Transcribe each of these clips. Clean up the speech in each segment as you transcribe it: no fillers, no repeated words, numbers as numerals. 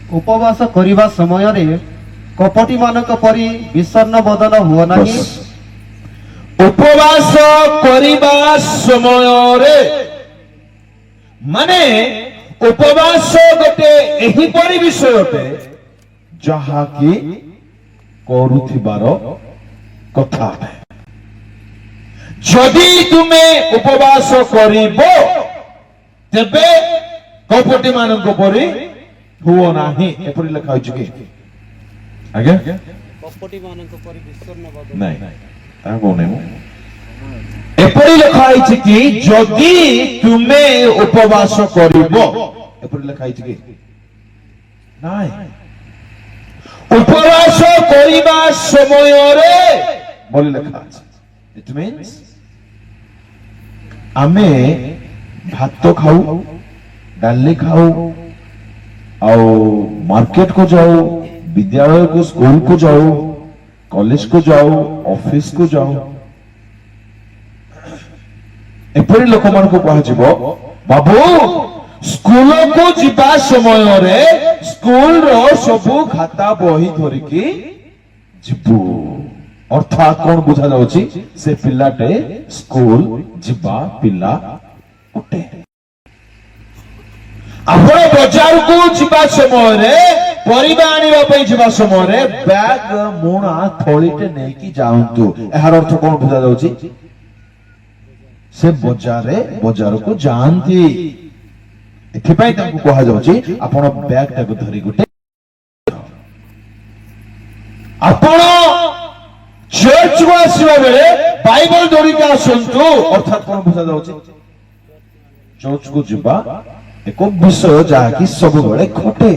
ଉପବାସ କରିବା ସମୟରେ କପଟିମାନଙ୍କ ପରି ବିଷଣ୍ଣ ବଦନ ହୁଅ ନାହିଁ। ଉପବାସ କରିବା ସମୟରେ ମାନେ ଉପବାସ ଗୋଟେ ଏହିପରି ବିଷୟ ଅଟେ ଯାହାକି କରୁଥିବାର କଥା ଅଟେ। ଯଦି ତୁମେ ଉପବାସ କରିବ ତେବେ କପଟି ମାନଙ୍କ ପରି ହୁଅ ନାହିଁ। ଏପରି ଲେଖା ହୋଇଛି କି? ଆଜ୍ଞା ନାଇଁ ତାହା କହୁନାହିଁ ମୁଁ। ଏପରି ଲେଖା ହେଇଛି କି ଯଦି ତୁମେ ଉପବାସ କରିବ, ଏପରି ଲେଖା ହେଇଛି କି? ନାଇଁ। ଉପବାସ କରିବା ସମୟରେ ବୋଲି ଲେଖା ଅଛି। ଇଟ୍ ମିନ୍ସ ଆମେ ଭାତ ଖାଉ, ଡାଲି ଖାଉ, ଆଉ ମାର୍କେଟ को जाओ, विद्यालय को स्कूल को जाओ, कॉलेज को जाओ, ऑफिस को जाओ, एपरी लोक मान को कह बाबू स्कूल को जीवा समय रे स्कूल रो सबु खाता बही धरिकी जीवु। अर्थात कौन बुझा जाउची से पिलाटे स्कूल जीवा पिला उठे। आपण बाजार को जीवा समय परिबा आनिबा पई जीवा समय बैग मुणा थळीटे नै कि जाउंतु। एहार अर्थ कोन बुझा जाउची से बाजार को जानती। एथि पई तांको कहा जाउची आपण बैग टाको धरि गुटे आपण चर्च को आसीबा बेले बाइबल धरि के आसंतु। अर्थात कोन बुझा जाउची चर्च को जीवा एक विषय जहाँकि सब बड़े घटे।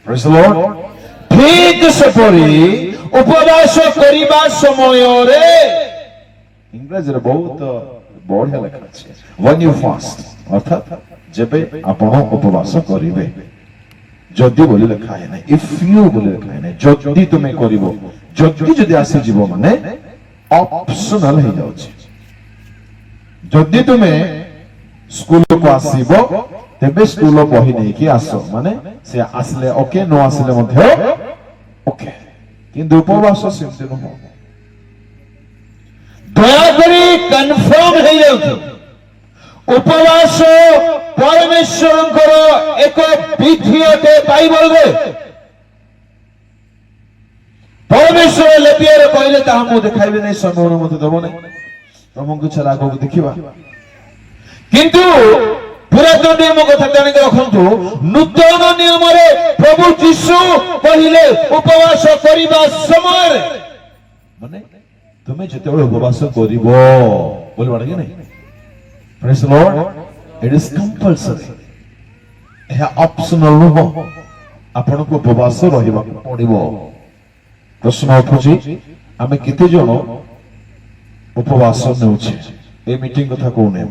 Praise the Lord. ठीक सेपरी उपवास करिबा समय रे इंग्रजी रे बहुत बढ़िया लिखा अछि व्हेन यू फास्ट, अर्थात जेबे आपण उपवास करिवे। जदि बोली लिखा है नै, इफ यू बोली लिखा है नै, जदि तुमे करिवो, जदि आसी जीवो माने ऑप्शनल हे जाउछि। जदि तुमे स्कूल को आसीबो तेबे स्कूल बही नहीं कि आसो, माने से आसले ओके, नो आसले मध्य ओके। किंतु उपवास सेमते न हो। दया करी कंफर्म हे जाउथि उपवास परमेश्वरंकर एक विधि अटे। बाइबल रे परमेश्वर लेपियर कहले ताहा मु देखाइबे नै, समय मते दबो नै, प्रभु को छला को देखिबा। किंतु पुरातन नियम कथा जान के रखंतु। नूतन नियम रे प्रभु यीशु कहले उपवास करिबा समय माने तुमे जेतेबे उपवास करिवो बोल बाडा कि नै। Praise the Lord. It is compulsory, एहा ऑप्शनल नो। आपण को उपवास रहिबा पड़िबो। प्रश्न उठुची आमे केते जण उपवास नेउछे? ए मीटिंग कथा कोने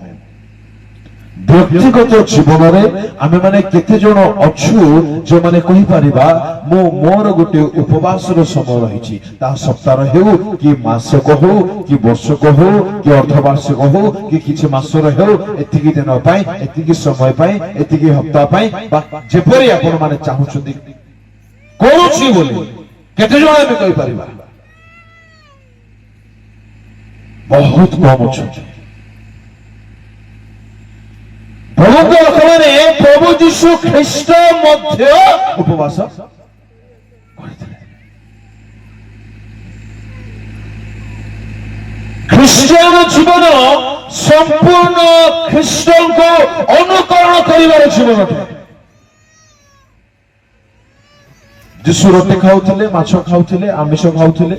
व्यक्तिगत जीवन में आमे माने केते जण अछु जो माने कहि परिबा मो मोर गोटे उपवास रो समय रहिछि, ता सप्ताह हेउ कि मास को हो कि वर्ष को हो कि अर्धवार्षिक हो कि किछि मास रो हेउ, एतिकी दिन पाई, एतिकी समय पाई, एतिकी हप्ता पाई, बा जेपरि आपण माने चाहुछथि कोरुछि बोली केते जण आमे कहि परिबा? बहुत कम अछथि। प्रभु को रखने प्रभु यीशु ख्रीष्ट मध्य उपवास ख्रीष्टियन जीवन संपूर्ण ख्रीष्ट को अनुकरण कर जीवन अटे। यीशु रोटी खाऊले, माछ खाऊले, आमिष खाऊले।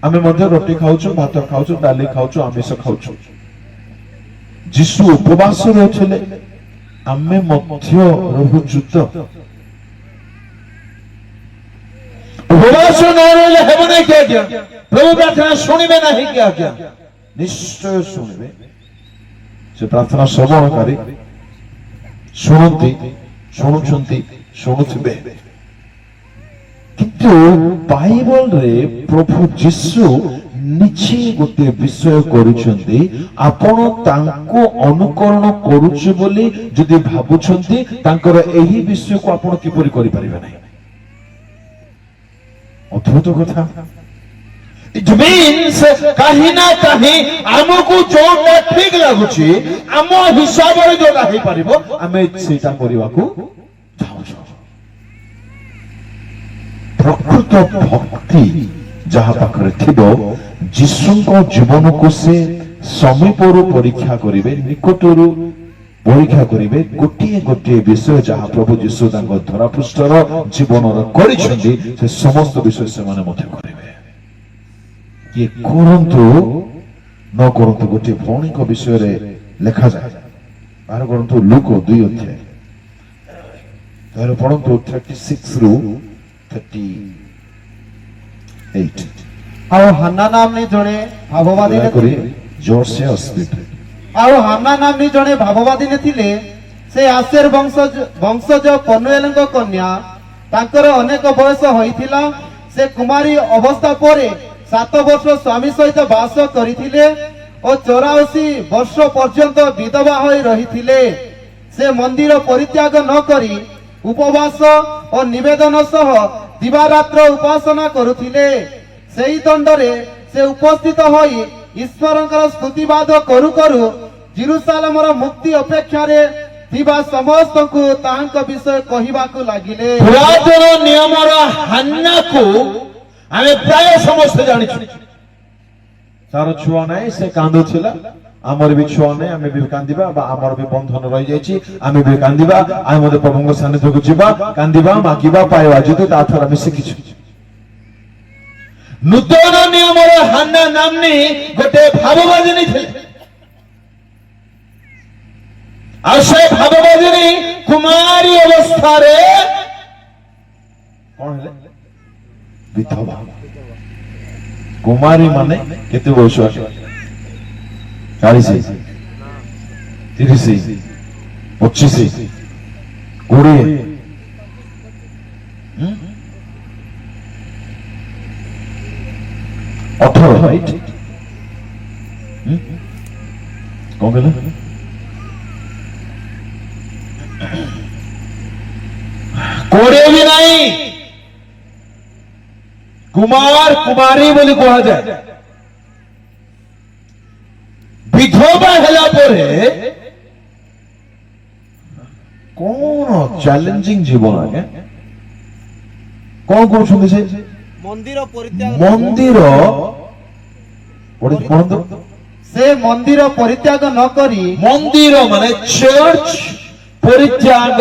आमे मध्य रोटी खाऊछु, भात खाऊछु, डाली खाऊछु, आमिष खाऊछु। यीशु उपवास रहुले, आमे मध्य रहुछु। तो उपवास न रहिले हेबो नै के आज्ञा? प्रभु प्रार्थना सुनिबे नाही के आज्ञा? निश्चय सुनिबे। से प्रार्थना श्रवणकारी शुणुती, शुणुछंती, शुणुथिबे। किंतु बाइबल रे प्रभु यीशु ନିଜେ ଗୋଟେ ବିଷୟ କରୁଛନ୍ତି, ଆପଣ ତାଙ୍କୁ ଅନୁକରଣ କରୁଛି ବୋଲି ଯଦି ଭାବୁଛନ୍ତି, ତାଙ୍କର ଏହି ବିଷୟକୁ ଆପଣ କିପରି କରିପାରିବେ ନାହିଁ? ଅଦ୍ଭୁତ କଥା। It means कहीं ना कहीं आमको जोटा ठीक लगुची आम हिसाब रे जोटा हे परिबो आमे सेटा करिवाकू चाहूछु। प्रकृत भक्ति जहा पाखरे थिबो जीशुको जीवन को से समीपरु परीक्षा करिवे, निकटरु परीक्षा करिवे। गोटिए गोटिए विषय जहा प्रभु जीशु तांको धरापृष्ठर जीवनर करिसेंती से समस्त विषय से माने मते करिवे। ये करंतु न करंतु गोटे भौणी विषय रे लिखा जाए। बाहर करंतु लूक 2 अध्याय तार पढ़ंतु 36 रु 38। ଆଉ ହାନ୍ନା ନାମनी ଜଣେ ଭାବବାଦୀନେ करी ଥିଲେ। जोर से स्पीड ଆଉ ହାନ୍ନା ନାମनी ଜଣେ ଭାବବାଦୀନେ ଥିଲେ। ସେ ଆସେର ବଂଶଜ ପନୁଏଲଙ୍କ କନ୍ୟା। ତାଙ୍କର ଅନେକ ବୟସ ହୋଇଥିଲା। ସେ କୁମାରୀ ଅବସ୍ଥା ପରେ 7 ବର୍ଷ ସ୍ୱାମୀ ସହିତ ବାସ କରିଥିଲେ ଓ 84 ବର୍ଷ ପର୍ଯ୍ୟନ୍ତ ବିଧବା ହୋଇ ରହିଥିଲେ। ସେ ମନ୍ଦିର ପରିତ୍ୟାଗ ନ କରି ଉପବାସ ଓ ନିବେଦନ ସହ ଦିବାରାତ୍ର ଉପାସନା କରୁଥିଲେ। ସେହି ଦଣ୍ଡରେ ସେ ଉପସ୍ଥିତ ହୋଇ ଈଶ୍ୱରଙ୍କର ସ୍ତୁତିବାଦ କରୁ କରୁ ଜେରୁସାଲେମର ମୁକ୍ତି ଅପେକ୍ଷାରେ ଥିବା ସମସ୍ତଙ୍କୁ ତାହାଙ୍କ ବିଷୟ କହିବାକୁ ଲାଗିଲେ। पुरातन नियमर हान्ना को आमे प्राय समस्त जानिछु। तार छुआ नाही से कांदो थिला, आमर भी छुआ नाही, आमे भी कांदिबा बा आमर भी बंधन रहि जायछि, आमे भी कांदिबा, आमे मते प्रभुଙ୍କ सान्निध्यକୁ ଯିବା, कांदिबा, मागिबा, पाइबा जते ताथर आमे शिखिछु। नूतन नियमर हान्ना नामनी गोटे भाववादिनी थिले। आ से भाववादिनी कुमारी अवस्था रे कोन हेले विधवा। कुमारी माने केते वर्ष? 40 30 25 20 18 राइट। कौन कहला? कोड़े भी नहीं, कुमार कुमारी बोली कहा जाए। विधवा हेला परे कौन चैलेंजिंग जीवन आगे कौन करूछंती से ମନ୍ଦିର ପରିତ୍ୟାଗ मंदिर पढ़ंतो ସେ ମନ୍ଦିର ପରିତ୍ୟାଗ ନ କରି मंदिर माने चर्च परित्याग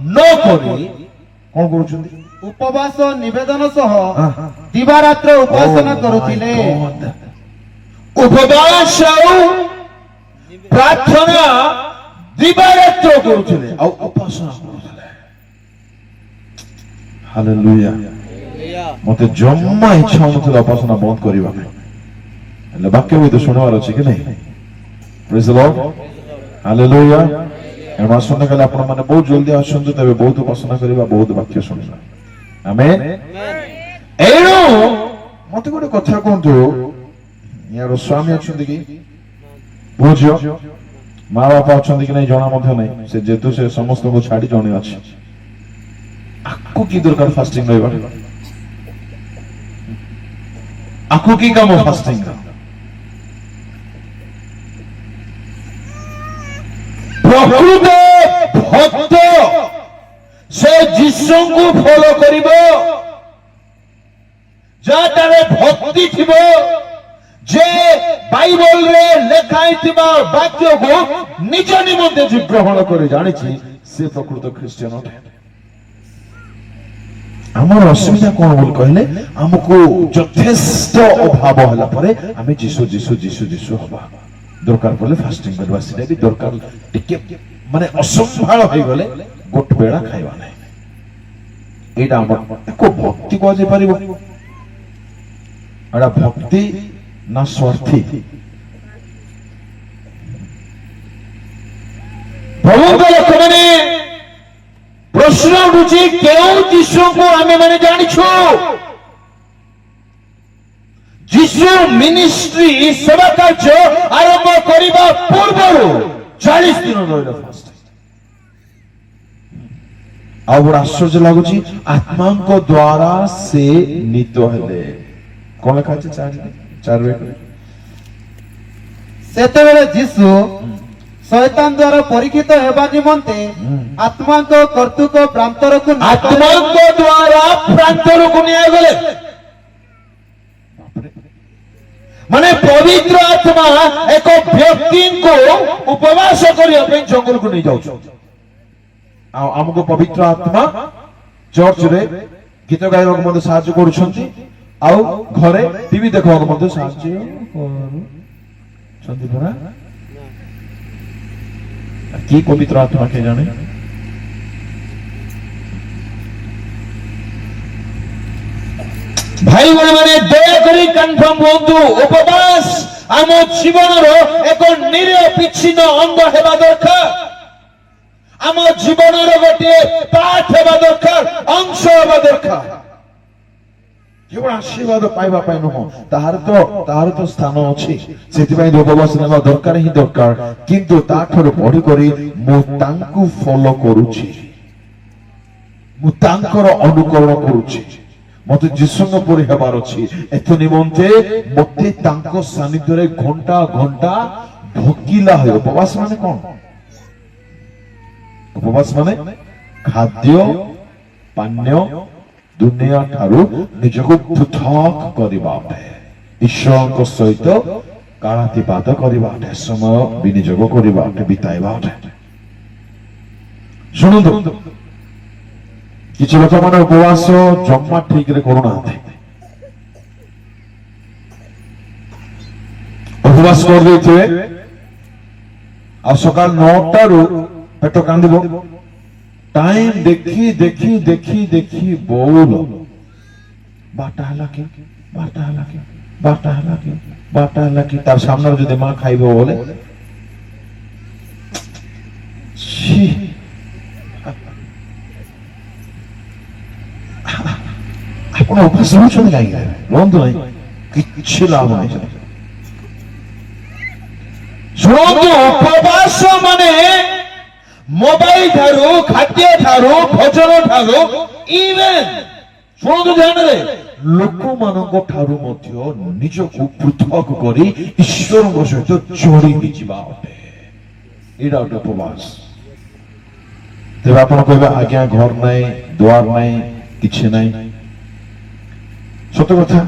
न करी कौन करूछंती ଉପବାସ ନିବେଦନ ସହ ଦିବାରାତ୍ର ଉପାସନା କରୁଥିଲେ। उपवास प्रार्थना दिवारात्र करुଥିଲେ ଆଉ उपासना करुଥିଲେ। हालेलुया। मते जम्मा इच्छा होनଥିଲା उपासना बंद କରିବା ପାଇଁ, ହେଲେ ବାକ୍ୟ ବି ତ ଶୁଣିବାର ଅଛି କି ନାହିଁ? ପ୍ରେଜ୍ ଦ ଲର୍ଡ। ହାଲେଲୁୟା। ଏଣୁ ଆସନ୍ତା କାଲି ଆପଣ ମାନେ ବହୁତ ଜଲ୍ଦି ଆସନ୍ତୁ, ତେବେ ବହୁତ ଉପାସନା କରିବା, ବହୁତ ବାକ୍ୟ ଶୁଣିବା। ଆମେନ୍। ଏଣୁ ମତେ ଗୋଟେ କଥା କୁହନ୍ତୁ, यार स्वामी अछंती कि पुओ झियो माँ बापा अछंती कि नहीं जणा मध्य नहीं, से जेतु से समस्त को छाड़ी जणे अछि। आकु की दरकार फास्टिंग रहबा? आकु की काम फास्टिंग? प्रकृत भक्त से जीसु को फॉलो करिवो, जाटारे भक्ति थिबो, जे बाइबल रे लेखाइथिबा वाक्य को निज निमंते जे ग्रहण करे जानिछि, से प्रकृत ख्रिस्टियन अटे। हमर असुविधा कोन बोल कहले, हमको यथेष्ट अभाव हला परे आमे जीसु जीसु जीसु जीसु हबा, दरकार पड़ले फास्टिंग करबा, सेटा भी दरकार टिके माने असंभाळ होई गले गोट बेड़ा खाइबा नै। एटा हमर एको भक्ति को जे परिबो, एटा भक्ति ना स्वार्थी। प्रभु लोक मैंने प्रश्न उठुची केउ जीशु को आमे माने जानिछु? जीशु ଯୀଶୁ ମିନିଷ୍ଟ୍ରି ସେବା କାର୍ଯ୍ୟ ଆରମ୍ଭ କରିବା ପୂର୍ବରୁ 40 ଦିନ ରହିଲେ ଫାଷ୍ଟ। ଆଉ ବଡ ଆଶ୍ଚର୍ଯ୍ୟ ଲାଗୁଛି, ଆତ୍ମାଙ୍କ ଦ୍ୱାରା ସେ ନିତ ହେଲେ। କଣ ଲେଖା ଅଛି 4 ସେତେବେଳେ ଯୀଶୁ ଶୈତାନ ଦ୍ୱାରା ପରୀକ୍ଷିତ ହେବା ନିମନ୍ତେ ଆତ୍ମାଙ୍କ କର୍ତ୍ତୃକ ପ୍ରାନ୍ତରକୁ ଆତ୍ମାଙ୍କ ଦ୍ୱାରା ପ୍ରାନ୍ତରକୁ ନିଆଗଲେ। ମାନେ ପବିତ୍ର ଆତ୍ମା ଏକ ବ୍ୟକ୍ତିଙ୍କୁ ଉପବାସ କରିବା ପାଇଁ ଜଙ୍ଗଲକୁ ନେଇ ଯାଉଛନ୍ତି। ଆଉ ଆମକୁ ପବିତ୍ର ଆତ୍ମା ଚର୍ଚ୍ଚରେ ଗୀତ ଗାଇବାକୁ ମଧ୍ୟ ସାହାଯ୍ୟ କରୁଛନ୍ତି, ଆଉ ଘରେ ଟିଭି ଦେଖିବାକୁ ମଧ୍ୟ ସାହାଯ୍ୟ କରୁଛନ୍ତି ପରା। କି ପବିତ୍ର ଆତ୍ମା କେ ଜାଣେ? ଭାଇ ଭଉଣୀମାନେ ଦୟାକରି କନଫର୍ମ ହୁଅନ୍ତୁ, ଉପବାସ ଆମ ଜୀବନର ଏକ ନିରପିଚ୍ଛିନ୍ନ ଅଙ୍ଗ ହେବା ଦରକାର। ଆମ ଜୀବନର ଗୋଟିଏ ପାର୍ଟ ହେବା ଦରକାର, ଅଂଶ ହେବା ଦରକାର। କେବଳ ଆଶୀର୍ବାଦ ପାଇବା ପାଇଁ ନୁହଁ, ତାହାର ତ ସ୍ଥାନ ଅଛି, ସେଥିପାଇଁ ଉପବାସ ନେବା ଦରକାର ହିଁ ଦରକାର। କିନ୍ତୁ ତାଠାରୁ ବଢିକରି ମୁଁ ତାଙ୍କୁ ଫଲୋ କରୁଛି, ମୁଁ ତାଙ୍କର ଅନୁକରଣ କରୁଛି। ମତେ ଯୀଶୁଙ୍କ ପରି ହେବାର ଅଛି। ଏଥି ନିମନ୍ତେ ମତେ ତାଙ୍କ ସାନ୍ନିଧ୍ୟରେ ଘଣ୍ଟା ଘଣ୍ଟା ଢୋକିଲା ହୁଏ। ଉପବାସ ମାନେ କଣ? ଉପବାସ ମାନେ ଖାଦ୍ୟ ପାନୀୟ ଦୁନିଆ ଠାରୁ ନିଜକୁ ପୃଥକ କରିବା ଅଟେ, ଈଶ୍ୱରଙ୍କ ସହିତ କାଳାତିପାତ କରିବା ଅଟେ, ସମୟ ବିନିଯୋଗ କରିବା ଅଟେ, ବିତାଇବା ଅଟେ। ଶୁଣନ୍ତୁ, କିଛି ଲୋକମାନେ ଉପବାସ ଜମା ଠିକରେ କରୁନାହାନ୍ତି। ଉପବାସ କରିଦେଇଥିବେ, ଆଉ ସକାଳ 9ଟାରୁ ପେଟ କାନ୍ଦିବ। ଟାଇମ ଦେଖି ଦେଖି ଦେଖି ଦେଖି ବୋଲ 12ଟା ହେଲା କି 12ଟା ହେଲା କି 12ଟା ହେଲା କି 12ଟା ହେଲା କି। ତାର ସାମ୍ନାରେ ଯଦି ମା ଖାଇବ ବୋଲେ ଆପଣ ଉପବାସ ରହୁଛନ୍ତି କାହିଁକି? ରୁହନ୍ତୁ ନାହିଁ, କିଛି ଲାଭ ନାହିଁ। ଶୁଣନ୍ତୁ, ଉପବାସ ମାନେ ମୋବାଇଲ ଠାରୁ, ଖାଦ୍ୟ ଠାରୁ, ଭୋଜନ ଠାରୁ, ଇଭେନ୍ ଶୁଣନ୍ତୁ ଧ୍ୟାନରେ, ଲୋକମାନଙ୍କ ଠାରୁ ମଧ୍ୟ ନିଜକୁ ପୃଥକ କରି ଈଶ୍ୱରଙ୍କ ସହିତ ଯୋଡିକି ଯିବା ଅଟେ। ଏଇଟା ଗୋଟେ ଉପବାସ। ତେବେ ଆପଣ କହିବେ, ଆଜ୍ଞା ଘର ନାହିଁ, ଦୁଆର ନାହିଁ, କିଛି ନାହିଁ। ସତ କଥା,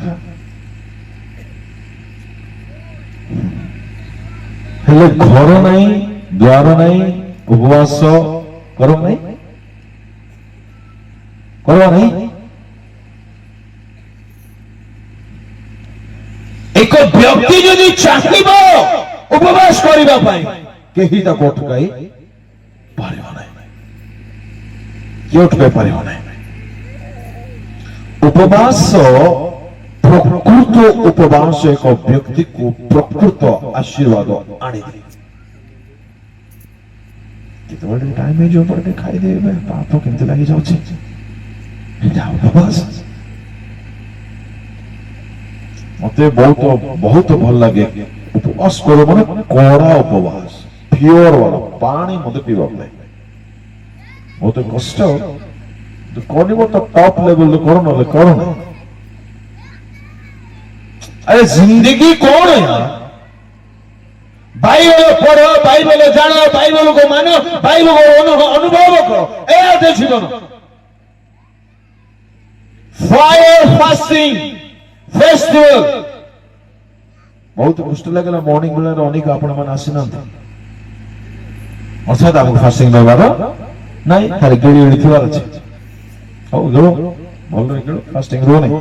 ହେଲେ ଘର ନାହିଁ, ଦ୍ୱାର ନାହିଁ, ଉପବାସ କର ନାହିଁ, କରିବା ନାହିଁ। ଏକ ବ୍ୟକ୍ତି ଯଦି ଚାହିଁବ ଉପବାସ କରିବା ପାଇଁ, କେହି ତାକୁ ଅଟକାଇ ପାରିବ ନାହିଁ, କିଏ ଅଟକାଇ ପାରିବ ନାହିଁ। ଉପବାସ, ପ୍ରକୃତ ଉପବାସ ଏକ ବ୍ୟକ୍ତିକୁ ପ୍ରକୃତ ଆଶୀର୍ବାଦ ଆଣିଦିଏ। କେତେବେଳେ ଟାଇମ ହେଇଯିବ ପରେ ଟିକେ ଖାଇଦେବେ, ପାପ କେମିତି ଲାଗି ଯାଉଛି। ଏଇଟା ଉପବାସ। ମତେ ବହୁତ ଭଲ ଲାଗେ ଉପବାସ କର, ମାନେ କଡା ଉପବାସ, ପିଓର ବାଲା ପାଣି ମତେ ପିଇବା ପାଇଁ ବହୁତ କଷ୍ଟ। କରିବ ତ ଟପ୍ ଲେଭେଲ କର, ନହେଲେ କର ନା। अरे जिंदगी कौन है यार? बाइबल पढ़ो, बाइबल जानो, बाइबल को मानो, बाइबल को अनुभव करो। ए जीवन फायर फास्टिंग फेस्टिवल बहुत कष्ट लगेगा। मॉर्निंग बेला अनेक आपण मान आसीना, अर्थात आपको फास्टिंग रहबार नहीं, खाली गिड़ी गिड़ी थिबार अछि। हो गलो भल रे गलो, फास्टिंग रो नहीं।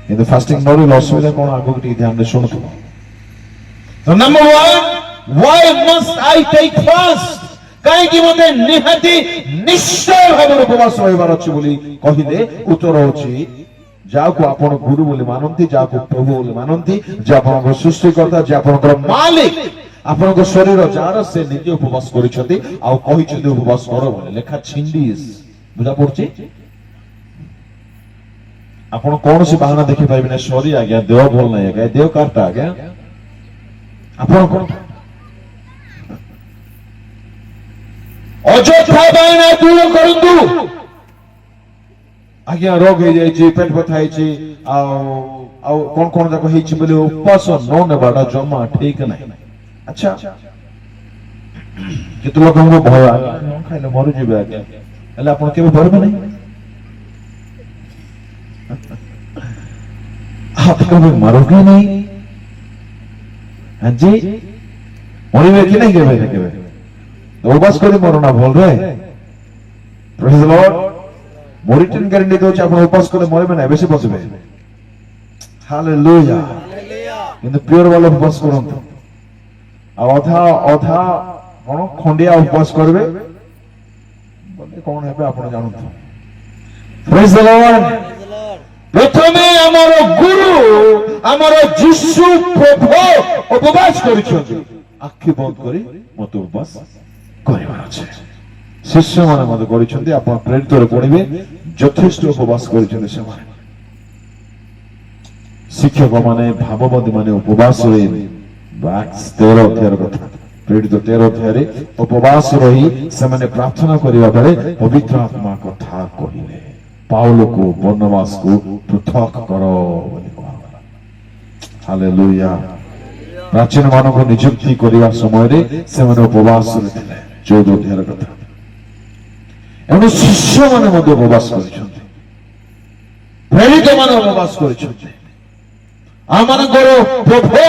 କିନ୍ତୁ ଫାଷ୍ଟିଂ ନ ରହିଲେ ଅସୁବିଧା କଣ, ଆଗକୁ ଟିକେ ଧ୍ୟାନରେ ଶୁଣୁଥିବ। ତ number 1, why must I take fast? କାହିଁକି ମୋତେ ନିହାତି ନିଶ୍ଚୟ ଭାବରେ ଉପବାସ ରହିବାର ଅଛି ବୋଲି କହିଲେ ଉତ୍ତର ହେଉଛି, ଯାହାକୁ ଆପଣ ଗୁରୁ ବୋଲି ମାନନ୍ତି, ଯାହାକୁ ପ୍ରଭୁ ବୋଲି ମାନନ୍ତି, ଯେ ଆପଣଙ୍କ ସୃଷ୍ଟିକର୍ତ୍ତା, ଯେ ଆପଣଙ୍କର ମାଲିକ, ଆପଣଙ୍କ ଶରୀର ଯାହାର, ସେ ନିଜେ ଉପବାସ କରିଛନ୍ତି ଆଉ କହିଛନ୍ତି ଉପବାସ କର ବୋଲି। ଲେଖା ଛିଣ୍ଡିସ୍ ବୁଝା ପଡୁଛି। ଆପଣ କୌଣସି ବାହାନା ଦେଖିପାରିବେନି, ସରି ଆଜ୍ଞା ଦେହ ଭଲ ନାହିଁ ଆଜ୍ଞା, ଦେହ କାରଟା ଆଜ୍ଞା ଆପଣ କଣ ଅଯଥା ବାହାନା ଦୂର କରନ୍ତୁ। ଆଜ୍ଞା ରୋଗ ହେଇଯାଇଛି, ପେଟ ବଥା ହେଇଛି, ଆଉ କଣ କଣ ଯାକ ହେଇଛି ବୋଲି ଉପାସ ନ ନେବାଟା ଜମା ଠିକ ନାହିଁ। ଆଚ୍ଛା କେତେ ଲୋକଙ୍କୁ ଭୟ ଆଜ୍ଞା ନ ଖାଇଲେ ମରିଯିବେ ଆଜ୍ଞା, ହେଲେ ଆପଣ କେବେ ମରିବେ ନାହିଁ? आप कभी मरोगे नहीं? हाँ जी मरिबे कि नहीं केबे ना केबे? तो उपास करी मरना भल रे। Praise the Lord. मोरिटिन ग्यारंटी दउछ आपण उपास करे मरिबे ना बेसी बचबे। हालेलुया। किंतु प्योर वाला उपास करंतु। आ अधा अधा कोन खंडिया उपास करबे बोले कोन हेबे आपण जानथु। Praise the Lord. प्रथमे आमर गुरु आमर जीशु प्रभु उपवास करिछथि। आखि बंद करी मते उपवास करिबार अछि। शिष्य माने मते करिछथि, आपण प्रेरित रे पढिबे यथेष्ट उपवास करिछथि से माने। शिक्षक माने भाववादी माने उपवास रे बाक्स 13 अध्याय कथा प्रेरित 13 अध्याय रे उपवास रही से माने प्रार्थना करिबा बेले पवित्र आत्मा कथा कहिले। पाउलो को बर्नबास को पृथक करो बोली कहला। हालेलुया। प्राचीन मानव को नियुक्ति करिया समय रे से माने उपवास रहिथिले 14 अध्याय कथा। एनु शिष्य माने मध्ये उपवास करिसथि, प्रेरित माने उपवास करिसथि, आमानकर प्रभु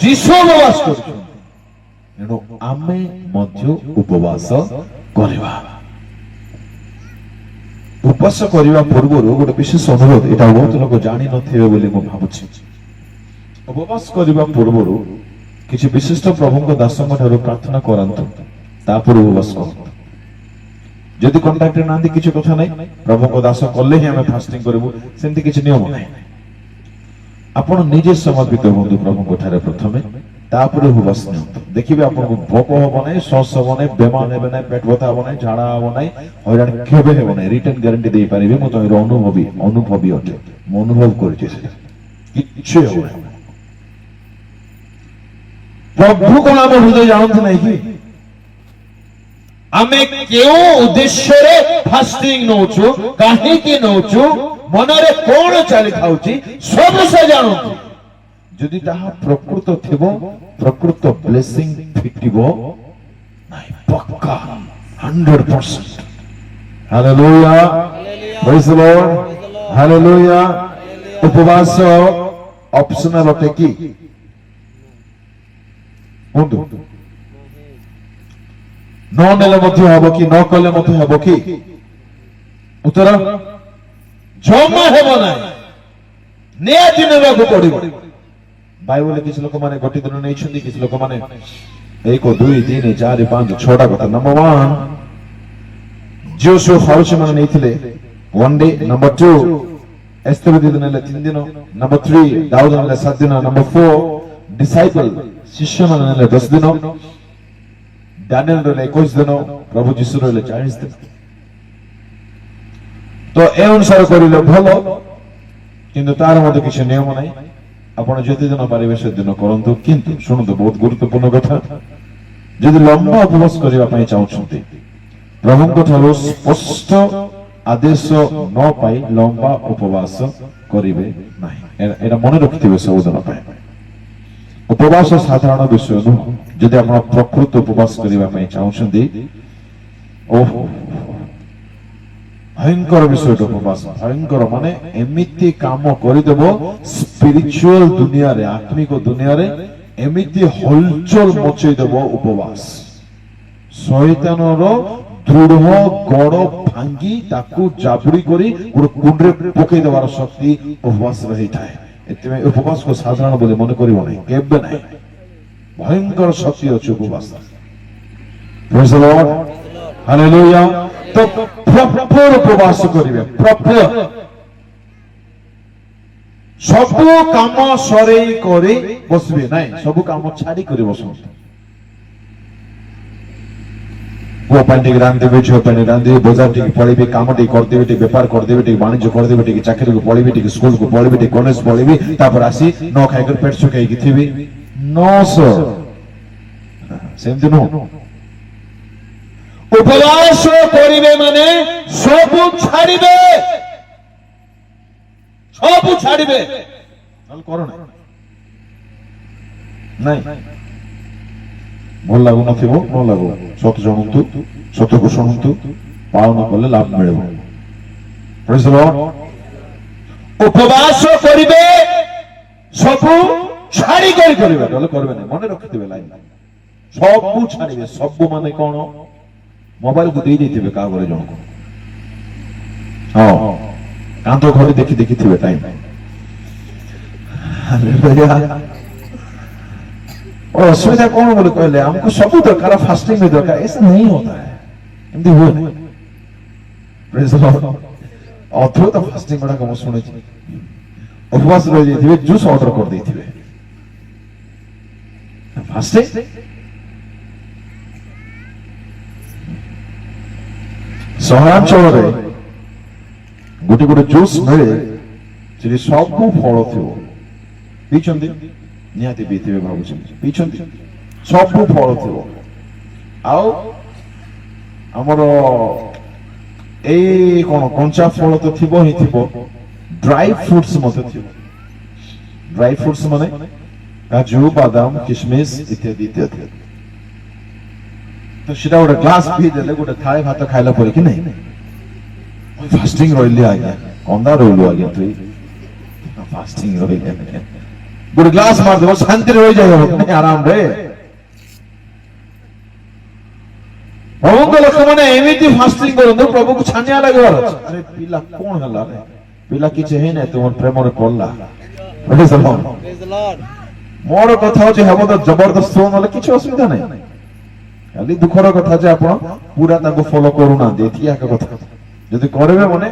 जीशु उपवास करिसथि। एनु आमे मध्ये उपवास करिबा। उपवास करने पूर्व गोटे विशेष अनुरोध, यहाँ बहुत लोग जानी नथिबे बोली मु भाबुछि। उपवास करने पूर्व किसी विशिष्ट प्रभु दासों ठारू प्रार्थना करंतु, तापर उपवास करंतु। जदि कांटेक्ट नांदी किछि कथा नै, प्रभु को दास कले ही हमें फास्टिंग करबो सेंति किछि नियम नै। आपण निजे समर्पित होंतु प्रभु को ठारे प्रथमे, तापर उपवास नियंतु। देखिबे आपण को भोक होबो नै, श्वास होबो नै, बेमान हेबे नै, पेट बथा होबो नै, झाड़ा होबो नै, हयरान केबे हेबो नै। रिटर्न गारंटी देई परिबे, मु तो अनुभवी अटे, मु अनुभव करछि से किछि हेबो नै। प्रभु को हम हृदय जानत नै कि आमे केउ उद्देश्य रे फास्टिंग नउछु, काहे कि नउछु, मनरे कोन चली थाउची सब से जानत। जदि ताहा प्रकृत थिबो, प्रकृत ब्लेसिंग फिटिबो नाही, पक्का 100%। Hallelujah. Praise the Lord. Hallelujah. उपवास ऑप्शनल अटे कि हुंदु न नेले मध्ये हबो कि न कले मध्ये हबो कि? उत्तर जमा हेबो नाही, नियति नेबाकू पड़िबो। बाइबल किसी लोक माने गोटे दिन नहीं छुंदी, किसी लोक माने 1 2 3 4 5 6टा कथा। नंबर 1 जोशुआ फारूसी माने नहीं थिले 1 डे। नंबर 2 एस्तर दिन नेले 3 दिन। नंबर 3 दाऊद नेले 7 दिन। नंबर 4 डिसाइपल शिष्य माने नेले 10 दिन। दानियल नेले 21 दिन। प्रभु यीशु नेले 40 दिन। तो ए अनुसार करिले भलो, किंतु तार मध्ये किछ नियम नाही। आपण जति दिन पारिबे से दिन करंतु, किंतु सुनतो बहुत गुरुत्वपूर्ण कथा। जदि लंबा उपवास करिवा पई चाहुछंती, प्रभु को ठारो स्पष्ट आदेश न पाई लंबा उपवास करिवे नाही। एरा मन रखिथिबे सब दिन पई। उपवास साधारण विषय नुह। जदि आपण प्रकृत उपवास करिवा पई चाहुछंती, ओहो भयंकर विषय उपवास। भयंकर माने एमिति काम करदेव स्पिरिचुअल दुनिया रे, आत्मिक दुनिया रे एमिति हलचल मचई देव उपवास। शैतान रो दृढ़ गड़ भांगी ताकू जाबुड़ी करी गोटे कुंडरे पकई देवार शक्ति उपवास रही थाए। एतिमे उपवास को साधारण बोले मन करिवो नै, केबे नै। भयंकर शक्ति अछि उपवास। Praise the Lord. हालेलुया। तो प्रॉपर उपवास करिवे, प्रॉपर सब काम सरे करे बसबे नै, सब काम छाड़ी करे बसो। ପୁଅ ପାଇଁ ଟିକେ ରାନ୍ଧିଦେବେ, ଝିଅ ପାଇଁ ରାନ୍ଧିଦେବେ, ବଜାର ଟିକେ ପଳେଇବେ, କାମ ଟିକେ କରିଦେବେ, ଟିକେ ବେପାର କରିଦେବେ, ଟିକେ ବାଣିଜ୍ୟ କରିଦେବେ, ଟିକେ ଚାକିରିକୁ ପଳେଇବେ, ଟିକେ ସ୍କୁଲକୁ ପଳେଇବେ, ଟିକେ କଲେଜ ପଳେଇବେ, ତାପରେ ଆସି ନ ଖାଇକରି ପେଟ ଶୁଖେଇକି ଥିବେ। नो सर, ସେମିତି ନୁହଁ। ଉପବାସ କରିବେ ମାନେ ସବୁ ଛାଡ଼ିବେ, ସବୁ ଛାଡ଼ିବେ, ନହେଲେ କର ନାଇଁ। ଭଲ ଲାଗୁନଥିବ, ନ ଲାଗୁ, ସତ ଜଣନ୍ତୁ, ସତକୁ ଶୁଣନ୍ତୁ, ପାଳନ କଲେ ଲାଭ ମିଳିବ। Praise the Lord। ଉପବାସ କରିବେ, ସବୁ ଛାଡ଼ି କରିବେ, ନହେଲେ କରିବେ ନାହିଁ। ମନେ ରଖିଥିବେ ଲାଇନ, ସବୁ ଛାଡ଼ିବେ। ସବୁ ମାନେ କଣ? ମୋବାଇଲକୁ ଦେଇ ଦେଇଥିବେ କାହା ଘରେ ଜଣକୁ, ହଁ, କାନ୍ଥ ଘରେ ଦେଖି ଦେଖିଥିବେ ଟାଇମ। और असुविधा कौन बोले कहले हमको सब दरकार, फास्टिंग में दरकार, ऐसा नहीं होता है, एमती हुए नहीं। Praise the Lord. अद्भुत फास्टिंग गुड़ा कम सुने उपवास रही जाइए, जूस ऑर्डर कर दी थी फास्टिंग। सहरांचल गोटे गोटे जूस मिले, सब फल थी पीछे निहाती पीते भाव पीछे सब फल थी। आमर ए कौन कंचा फल तो थी ही थी, ड्राई फ्रुट्स थी। ड्राई फ्रुट्स माने काजू, बादाम, किशमिश इत्यादि इत्यादि। तो सीधा गोटे ग्लास पी देले, गोटे थाली भात खाइला परे कि नहीं फास्टिंग रही आज्ञा, कंदा रही आज्ञा, तु फास्टिंग रही गोटे ग्लास मार देव, शांति रही जाए आराम रे। प्रभु को लोक मैंने एमती फास्टिंग करते, प्रभु को छानिया लगे। अरे पिला कौन है, पिला किसी है ना, तुम प्रेम पड़ला। मोर कथा हूँ हम तो जबरदस्त हो, ना किसी असुविधा नहीं। खाली दुखर कथा जे आप पूरा फॉलो करूना कथा जदि करेंगे माने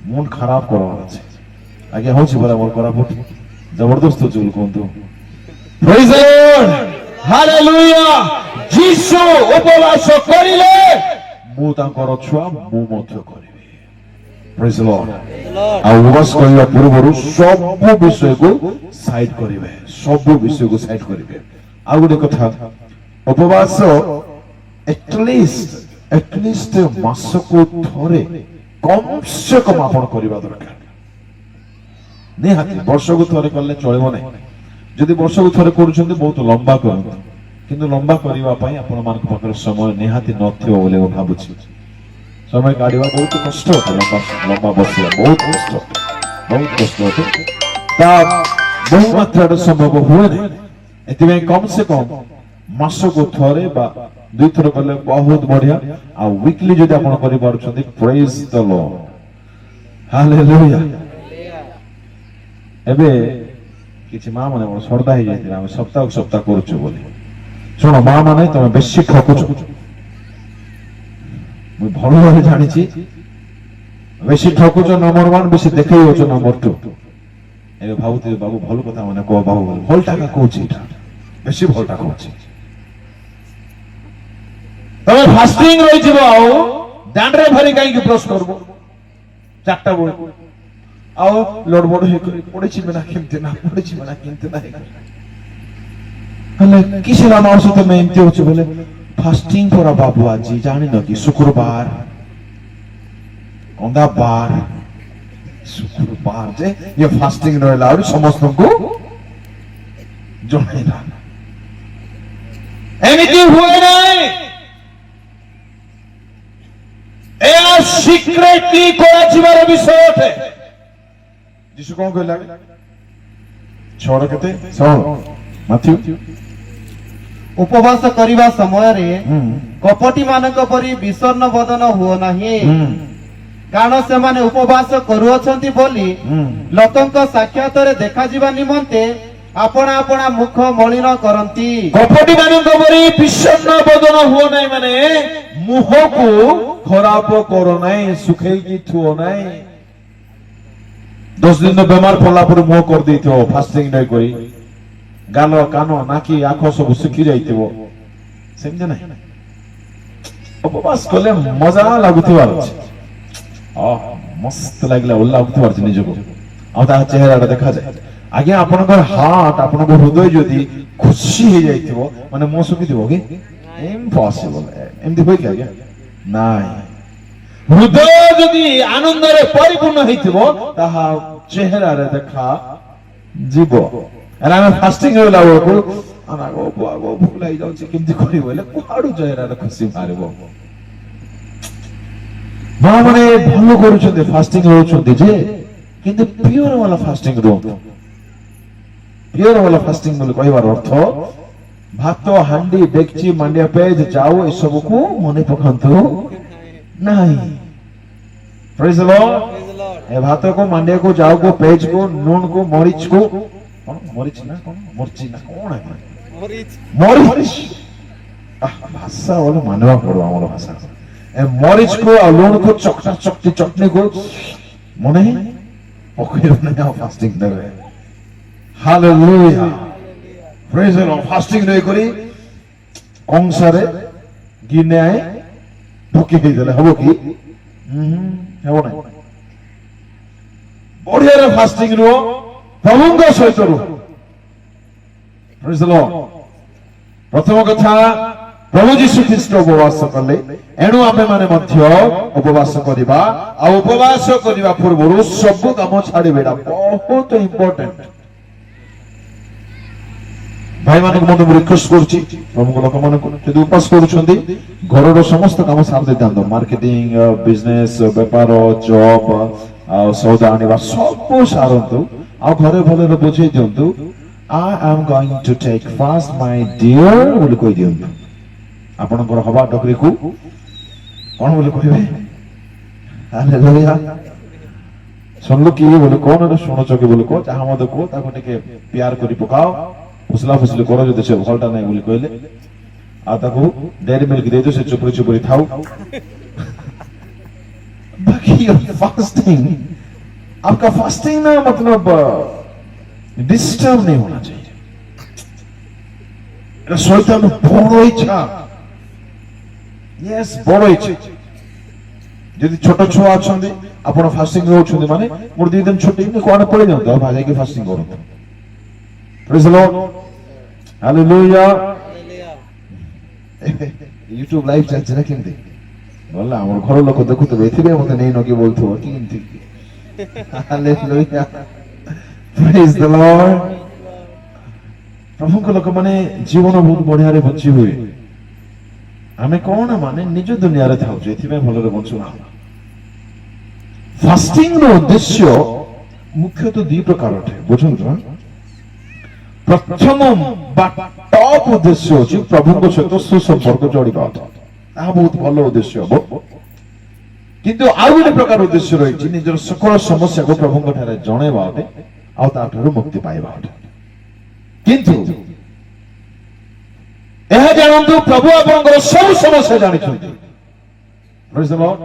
मुंड खराब करवार अच्छे आगे हूँ बोला मोर कोरापुट जबरदस्त चुल कहतु। Praise the Lord, hallelujah. जीसु उपवास करिले मु तांकर छुआ मु मध्य करिवे। Praise the Lord. आ उपवास करिवा पूर्वरु सब विषय को साइड करिवे, सब विषय को साइड करिवे। आ गोटे कथा, उपवास एटलिस्ट मास को थोरे कम से कम आपण करिवा दरकार। निहाती वर्ष को थोरे कले चलिबो नै। जदि वर्ष को थोरे करूछन्ते बहुत लंबा करंतु, किंतु लंबा करिवा पई आपण मान पाखर समय निहाती नथिबो बोले मु भाबुछि। समय काढिवा बहुत कष्ट होते, लंबा बसिया बहुत कष्ट होते, ता बहु मात्रा संभव हुए नै। एतिबे कम से कम मास को थोरे बा दुई थर कले बहुत बढ़िया। आ वीकली जदि आपण करि पारुछन्ते, प्रेज द लॉर्ड, हालेलुया। एबे किछि मां माने मोर श्रद्धा हो जाय, हम सप्ताह सप्ताह करूछु बोली। सुनो मां माने तुम बेसी ठकुछ, मु भल भाबे जानि छी, बेसी ठकुछ नंबर 1, बेसी देखै होछ नंबर 2। एबे भाबुते बाबू भल कथा माने को बाबू भल टाका कहूछि, एटा बेसी भल टाका कहूछि। तमे फास्टिंग रही जीव आउ दांडरे भरी काई की प्रश्न करबो 4टा बोल आउ लड़बड़ हे पड़ेछि बिना केमते ना पड़ेछि बिना केमते ना हले किसी राम औसत तो मैं एमते होछ बोले फास्टिंग करा बाबू आज जानि न कि शुक्रवार कंदा बार शुक्रवार जे ये फास्टिंग रहला और समस्त को जणैला एमिति हुए नहीं। ए सिक्रेटली कोरा जीवर विषय है। यीशु कौन कहला 6 केते 16 माथ्यू उपवास करिवा समय रे कपटी मानक परि विषण्ण बदन हुओ नाही, कारण से माने उपवास करूछंती बोली लोकंक साक्षात रे देखा जीवा निमंते अपना अपना मुख मलिन करंती। कपटी मानक परि विषण्ण बदन हुओ नाही माने मुह को खराब करो नाही, सुखै की थुओ नाही। 10 दिन बेमार पड़ला पर मुह कर देथियो फास्टिंग नै करी, गालो कानो नाकी आखो सब सुखी जाइथिबो, समझे नै। ଉପବାସ କଲେ ମଜା ଲାଗୁଥିବାର ଅଛି ମସ୍ତ ଲାଗିଲା ଭଲ ଲାଗୁଥିବାର ଅଛି ନିଜକୁ ଆଉ ତା ଚେହେରାଟା ଦେଖାଯାଏ ଆଜ୍ଞା ଆପଣଙ୍କର ହାର୍ଟ ଆପଣଙ୍କ ହୃଦୟ ଯଦି ଖୁସି ହେଇଯାଇଥିବ ମାନେ ମୋ ଶୁଖିଥିବ କି ଇମ୍ପସିବଲ ଏମିତି ହୁଏ କି ଆଜ୍ଞା ନାଇଁ ହୃଦୟ ଯଦି ଆନନ୍ଦରେ ପରିପୂର୍ଣ୍ଣ ହେଇଥିବ ତାହା ଚେହେରାରେ ଦେଖା ଯିବ ଆମେ ଫାଷ୍ଟିଂ ରହିଲା ବେଳକୁ ଭୁଲ ହେଇଯାଉଛି କେମିତି କରିବ ହେଲେ କୁଆଡୁ ଚେହେରାରେ ଖୁସି ବାହାରିବ ମା ମାନେ ଭଲ କରୁଛନ୍ତି ଫାଷ୍ଟିଂ ରହୁଛନ୍ତି ଯେ କିନ୍ତୁ ପିଓର ବାଲା ଫାଷ୍ଟିଂ ରୁହନ୍ତୁ ପିଓର ବାଲା ଫାଷ୍ଟିଂ ବୋଲି କହିବାର ଅର୍ଥ ଭାତ ହାଣ୍ଡି ଡେକଚି ମାଣ୍ଡିଆ ପେଜ ଯାଉ ଏସବୁକୁ ମନେ ପକାନ୍ତୁ ନାହିଁ ପ୍ରେଜ ଦ ଲର୍ଡ ଏ ଭାତକୁ ମାଣ୍ଡିଆକୁ ଯାଉକୁ ପେଜକୁ ନୁଣକୁ ମରିଚକୁ କଣ ମରିଚ ନା କଣ ମର୍ଚି ନା କଣ ମରିଚ ଭାଷା ବୋଲେ ମାନିବାକୁ ପଡିବ ଆମର ଭାଷା ଏ ମରିଚକୁ ଆଉ ଲୁଣକୁ ଚକଟା ଚକଟି ଚଟଣିକୁ ମନେ ପକେଇବ ନାହିଁ ଆଉ ଫାଷ୍ଟିଂ ଦେବେ ହାଲେଲୁୟା ପ୍ରେଜ ଦ ଲର୍ଡ ଫାଷ୍ଟିଂ ରହି କରି କଂସାରେ ଗିନାଏ ଢୋକି ଦେଇଦେଲେ ହବ କି ହେବ ନାହିଁ ବଢିଆରେ ଫାଷ୍ଟିଂ ରୁହ ପ୍ରଭୁଙ୍କ ସହିତ ରୁହ ପ୍ରେଜ ଦ ଲର୍ଡ ପ୍ରଥମ କଥା ପ୍ରଭୁ ଯୀଶୁ ଖ୍ରୀଷ୍ଟ ଉପବାସ କଲେ ଏଣୁ ଆମେ ମାନେ ମଧ୍ୟ ଉପବାସ କରିବା ଆଉ ଉପବାସ କରିବା ପୂର୍ବରୁ ସବୁ କାମ ଛାଡ଼ିବେ ଏଇଟା ବହୁତ ଇମ୍ପୋର୍ଟାଣ୍ଟ ଭାଇମାନଙ୍କୁ ମଧ୍ୟ ରିକ୍ୱେଷ୍ଟ କରୁଛି ପ୍ରଭୁଙ୍କ ଲୋକମାନଙ୍କୁ ଯଦି ଉପାସ କରୁଛନ୍ତି ଘରର ସମସ୍ତ କାମ ସାରି ଦେଇଥାନ୍ତୁ ମାର୍କେଟିଂ ବିଜନେସ ବେପାର ଜବ୍ ଆଉ ସଉଦା ଆଣିବା ସବୁ ସାରନ୍ତୁ ଆଉ ଘରେ ଭଲରେ ବୁଝେଇ ଦିଅନ୍ତୁ I am going to take fast my dear ବୋଲି କହିଦିଅନ୍ତୁ ଆପଣଙ୍କର ହବା ଡକରିକୁ କଣ ବୋଲି କହିବେ ହାଲେଲୁୟା ଶୁଣିଲୁ କି ବୋଲି କଣ ଶୁଣୁଛ କି ବୋଲି କହ ଯାହା ମତେ କୁହ ତାକୁ ଟିକେ ପ୍ୟାର କରି ପକାଅ ଫୁସଲା ଫୁସଲି କର ଯଦି ସେ ଭଲଟା ନାହିଁ ବୋଲି କହିଲେ ଆଉ ତାକୁ ଡେରି ମିଲ୍କ ଦେଇଦିଅ ସେ ଚୁପରି ଚୁପରି ଥାଉ बाकी फास्टिंग आपका फास्टिंग ना मतलब डिस्टर्ब नहीं होना चाहिए शैतान बड़ इच्छा यस बड़ इच्छा यदि छोट छुआ अच्छा आप फास्टिंग रोचंदी माने मोर 2 दिन छुट्टी ने कोन पड़े जांतो भाई के फास्टिंग करतो praise the Lord hallelujah YouTube live चलছে না কেমতে বললা আমার ঘর লোক দেখুতবে এথিবে মতে নেই নকি বলতো কি কেমতে हालेलुया प्रेज द लॉर्ड प्रभुଙ୍କ ଲୋକ ମାନେ ଜୀବନ ବହୁତ ବଢିଆରେ ବଞ୍ଚି ହୁଏ ଆମେ କଣ ମାନେ ନିଜ ଦୁନିଆରେ ଥାଉଛୁ ଏଥିପାଇଁ ଭଲରେ ବଞ୍ଚୁ ନା फास्टिंग ର ଉଦ୍ଦେଶ୍ୟ ମୁଖ୍ୟତଃ ଦୁଇ ପ୍ରକାର ଅଟେ ବୁଝନ୍ତୁ ପ୍ରଥମ ବା ଟପ୍ ଉଦ୍ଦେଶ୍ୟ ଅଛି ପ୍ରଭୁଙ୍କ ସହିତ ସୁସମ୍ପର୍କ ଯୋଡ଼ିବା ତାହା ବହୁତ ଭଲ ଉଦ୍ଦେଶ୍ୟ ହେବ କିନ୍ତୁ ଆଉ ଗୋଟେ ପ୍ରକାର ଉଦ୍ଦେଶ୍ୟ ରହିଛି ନିଜର ସକଳ ସମସ୍ୟାକୁ ପ୍ରଭୁଙ୍କ ଠାରେ ଜଣେଇବା ଅଟେ ଆଉ ତାଠାରୁ ମୁକ୍ତି ପାଇବା ଅଟେ କିନ୍ତୁ ଏହା ଜାଣନ୍ତୁ ପ୍ରଭୁ ଆପଣଙ୍କର ସବୁ ସମସ୍ୟା ଜାଣିଛନ୍ତି ପ୍ରେଜ ଦ ଲର୍ଡ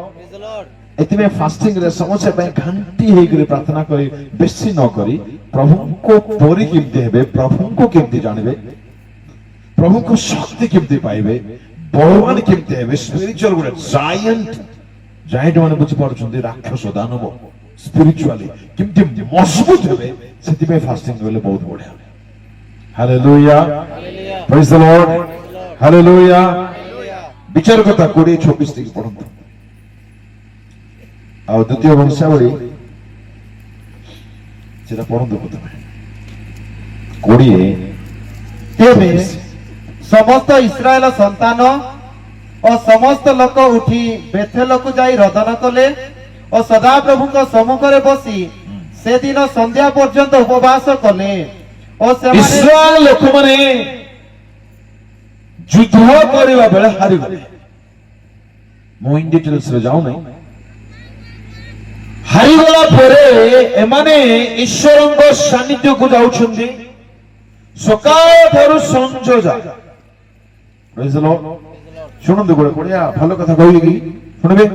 एतिमे फास्टिंग रे समस्या पे घंटी हेकरी प्रार्थना करी बेसी न करी प्रभु को परी केमते हेबे प्रभु को केमते जानबे प्रभु को शक्ति केमते पाइबे बलवान केमते हेबे स्पिरिचुअल गुड जायंट माने बुझी पारुछन्ती राक्षस दानव स्पिरिचुअली केमते मजबूत हेबे सेति पे फास्टिंग होले बहुत बढ़िया hallelujah praise the Lord hallelujah विचार कथा 20:26 तक पढନ୍ତୁ ଆଉ ଦ୍ୱିତୀୟ ବଂଶାବଳୀ ସେଟା ପଢନ୍ତୁ ପ୍ରଥମେ 20 ସମସ୍ତ ଇସ୍ରାଏଲ ସନ୍ତାନ ଓ ସମସ୍ତ ଲୋକ ଉଠି ବେଥେଲକୁ ଯାଇ ରୋଦନ କଲେ ଓ ସଦାପ୍ରଭୁଙ୍କ ସମ୍ମୁଖରେ ବସି ସେଦିନ ସନ୍ଧ୍ୟା ପର୍ଯ୍ୟନ୍ତ ଉପବାସ କଲେ ଓ ସେମାନେ ଇସ୍ରାଏଲ ଲୋକମାନେ ଯୁଦ୍ଧ କରିବା ବେଳେ ହାରିଗଲେ ମୁଁ ଇନ୍ ଡିଟେଲ୍ସ ରେ ଯାଉନି ହାରିଗଲା ପରେ ଏମାନେ ଈଶ୍ୱରଙ୍କ ସାନ୍ନିଧ୍ୟକୁ ଯାଉଛନ୍ତି ସକାଳ ଠାରୁ ସଞ୍ଜ ଯାଏ ପ୍ରେଜ ଦ ଲର୍ଡ ଶୁଣନ୍ତୁ ଗୋଟେ ବଢିଆ ଭଲ କଥା କହିବି କି ଶୁଣିବେ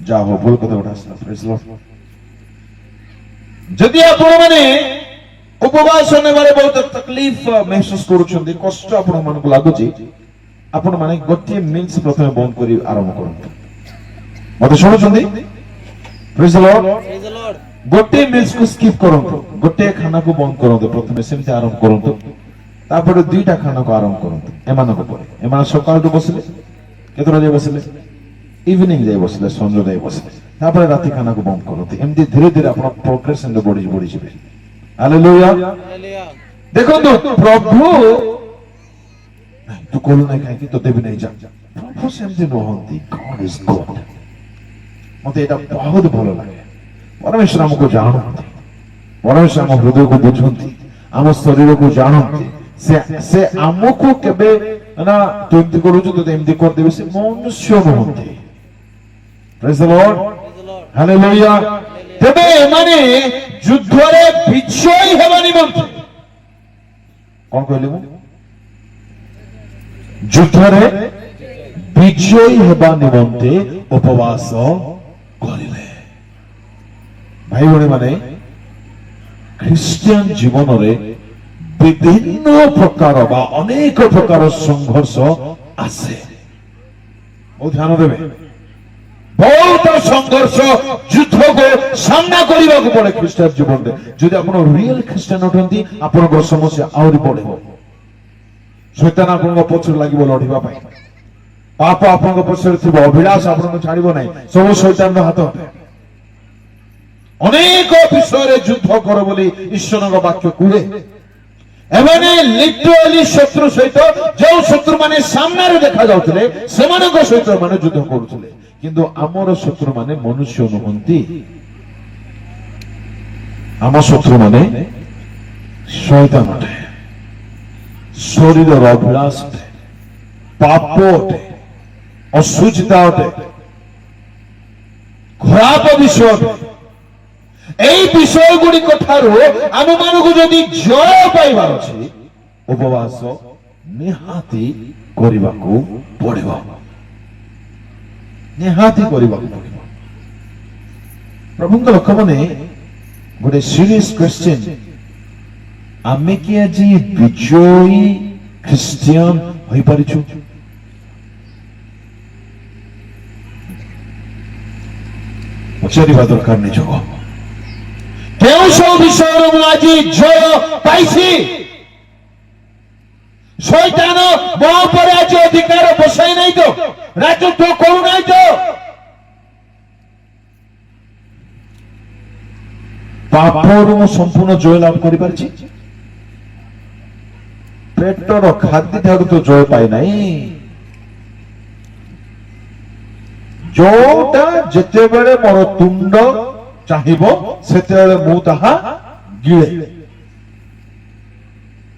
ଯାହା ହଉ ଭଲ କଥା ଗୋଟେ ଆସିଲା ପ୍ରେଜ ଦ ଲର୍ଡ ଯଦି ଆପଣମାନେ ଉପବାସ ନେବାରେ ବହୁତ ତକଲିଫ ମେହସୁସ କରୁଛନ୍ତି କଷ୍ଟ ଆପଣମାନଙ୍କୁ ଲାଗୁଛି ଆପଣ ମାନେ ଗୋଟିଏ ମିଲ୍ସ ପ୍ରଥମେ ବନ୍ଦ କରି ଆରମ୍ଭ କରନ୍ତୁ। ମତେ ଶୁଣୁଛନ୍ତି? ପ୍ରେଜ୍ ଦ ଲର୍ଡ। ଗୋଟିଏ ମିଲ୍ସ କୁ ସ୍କିପ୍ କରନ୍ତୁ, ଗୋଟିଏ ଖାନାକୁ ବନ୍ଦ କରନ୍ତୁ, ପ୍ରଥମେ ସେମିତି ଆରମ୍ଭ କରନ୍ତୁ, ତାପରେ ଦୁଇଟା ଖାନାକୁ ଆରମ୍ଭ କରନ୍ତୁ। ଏମାନଙ୍କ ପରେ ଏମାନେ ସକାଳଠୁ ବସିଲେ, କେତେଟା ଯାଇ ବସିଲେ? ଇଭିନିଂ ଯାଇ ବସିଲେ, ସଞ୍ଜ ଯାଇ ବସିଲେ, ତାପରେ ରାତି ଖାନାକୁ ବନ୍ଦ କରନ୍ତୁ। ଏମିତି ଧୀରେ ଧୀରେ ଆପଣ ପ୍ରୋଗ୍ରେସନରେ ବଢିଯିବେ। ହାଲେଲୁୟା। ଦେଖନ୍ତୁ, ପ୍ରଭୁ ତୁ କଲୁ ନାହିଁ କାହିଁକି, ତୋତେ ବି ନାହିଁ ଯା, ପ୍ରଭୁ ସେମିତି ନୁହନ୍ତି। ଗଡ୍ ଇଜ ଗୁଡ୍। ମତେ ଏଇଟା ବହୁତ ଭଲ ଲାଗେ। ପରମେଶ୍ୱର ଆମକୁ ଜାଣନ୍ତି, ପରମେଶ୍ୱର ଆମ ହୃଦୟକୁ ବୁଝନ୍ତି, ଆମ ଶରୀରକୁ ଜାଣନ୍ତି। ସେ ଆମକୁ କେବେ ନା ତୁ ଏମିତି କରୁଛୁ ତୁ ଏମିତି କରିଦେବି, ସେ ମନୁଷ୍ୟ ନୁହନ୍ତି। ପ୍ରେଜ୍ ଦ ଲର୍ଡ। ହାଲେଲୁୟା। ତେବେ ଏମାନେ ଯୁଦ୍ଧରେ ବିଜୟୀ ହେବା ନିମନ୍ତେ, କଣ କହିଲି ମୁଁ? ଯୁଦ୍ଧରେ ବିଜୟୀ ହେବା ନିମନ୍ତେ ଉପବାସ କରିଲେ। ଭାଇ ଭଉଣୀ ମାନେ, ଖ୍ରୀଷ୍ଟିଆନ ଜୀବନରେ ବିଭିନ୍ନ ପ୍ରକାର ବା ଅନେକ ପ୍ରକାର ସଂଘର୍ଷ ଆସେ। ବହୁତ ଧ୍ୟାନ ଦେବେ। ବହୁତ ସଂଘର୍ଷ, ଯୁଦ୍ଧକୁ ସାମ୍ନା କରିବାକୁ ପଡେ ଖ୍ରୀଷ୍ଟିଆନ ଜୀବନରେ। ଯଦି ଆପଣ ରିଏଲ ଖ୍ରୀଷ୍ଟିଆନ ଅଟନ୍ତି, ଆପଣଙ୍କର ସମସ୍ୟା ଆହୁରି ବଢିବ। ଶୈତାନ ଆପଣଙ୍କ ପଛରେ ଲାଗିବ ଲଢିବା ପାଇଁ। ପାପ ଆପଣଙ୍କ ପଛରେ ଥିବ, ଅଭିଳାଷ ଆପଣଙ୍କୁ ଛାଡିବ ନାହିଁ। ସବୁ ଶୈତାନର ହାତ। ଅନେକ ବିଷୟରେ ଯୁଦ୍ଧ କର ବୋଲି ଈଶ୍ୱରଙ୍କ ବାକ୍ୟ କୁହେ। ଏମାନେ ଲିଟରାଲି ଶତ୍ରୁ ସହିତ, ଯେଉଁ ଶତ୍ରୁ ମାନେ ସାମ୍ନାରେ ଦେଖାଯାଉଥିଲେ ସେମାନଙ୍କ ସହିତ ଏମାନେ ଯୁଦ୍ଧ କରୁଥିଲେ। କିନ୍ତୁ ଆମର ଶତ୍ରୁ ମାନେ ମନୁଷ୍ୟ ନୁହନ୍ତି। ଆମ ଶତ୍ରୁ ମାନେ ଶୈତାନ ଅଟେ, ଶରୀରର ଅଭିଳାଷ ଅଟେ, ପାପ ଅଟେ, ଅସୁଚିତା ଅଟେ, ଖରାପ ବିଷୟ ଅଟେ। এই বিষয় গুড়িক ঠাରୁ ଆମ ମାନଙ୍କୁ ଯଦି ଜୟ ପାଇବାର ଅଛି, ଉପବାସ ନିହାତି କରିବାକୁ ପଡିବ। ନିହାତି କରିବାକୁ ପଡିବ। ପ୍ରଭୁଙ୍କ ଲୋକମାନେ, ଗୋଟେ ସିରିୟସ୍ କ୍ୱେଶ୍ଚନ, ଆମେ କି ଆଜି ବିଜୟୀ ଖ୍ରୀଷ୍ଟିଆନ ହୋଇପାରିଛୁ? ପଚାରିବା ଦରକାର ନିଜକୁ। କେଉଁ ସବୁ ବିଷୟରେ ମୁଁ ଆଜି ଜୟ ପାଇଛି? ଶୈତାନ ମୋ ଉପରେ ଆଜି ଅଧିକାର ବସାଇ ନାହିଁ ତ, ରାଜତ୍ୱ କରୁନାହିଁ ତ? ପାପରୁ ମୁଁ ସମ୍ପୂର୍ଣ୍ଣ ଜୟ ଲାଭ କରିପାରିଛି? ପେଟର ଖାଦ୍ୟ ଠାରୁ ତ ଜୟ ପାଇନାହିଁ। ଯୋଉଟା ଯେତେବେଳେ ମୋର ତୁଣ୍ଡ ଚାହିଁବ ସେତେବେଳେ ମୁଁ ତାହା ଗିଳେ।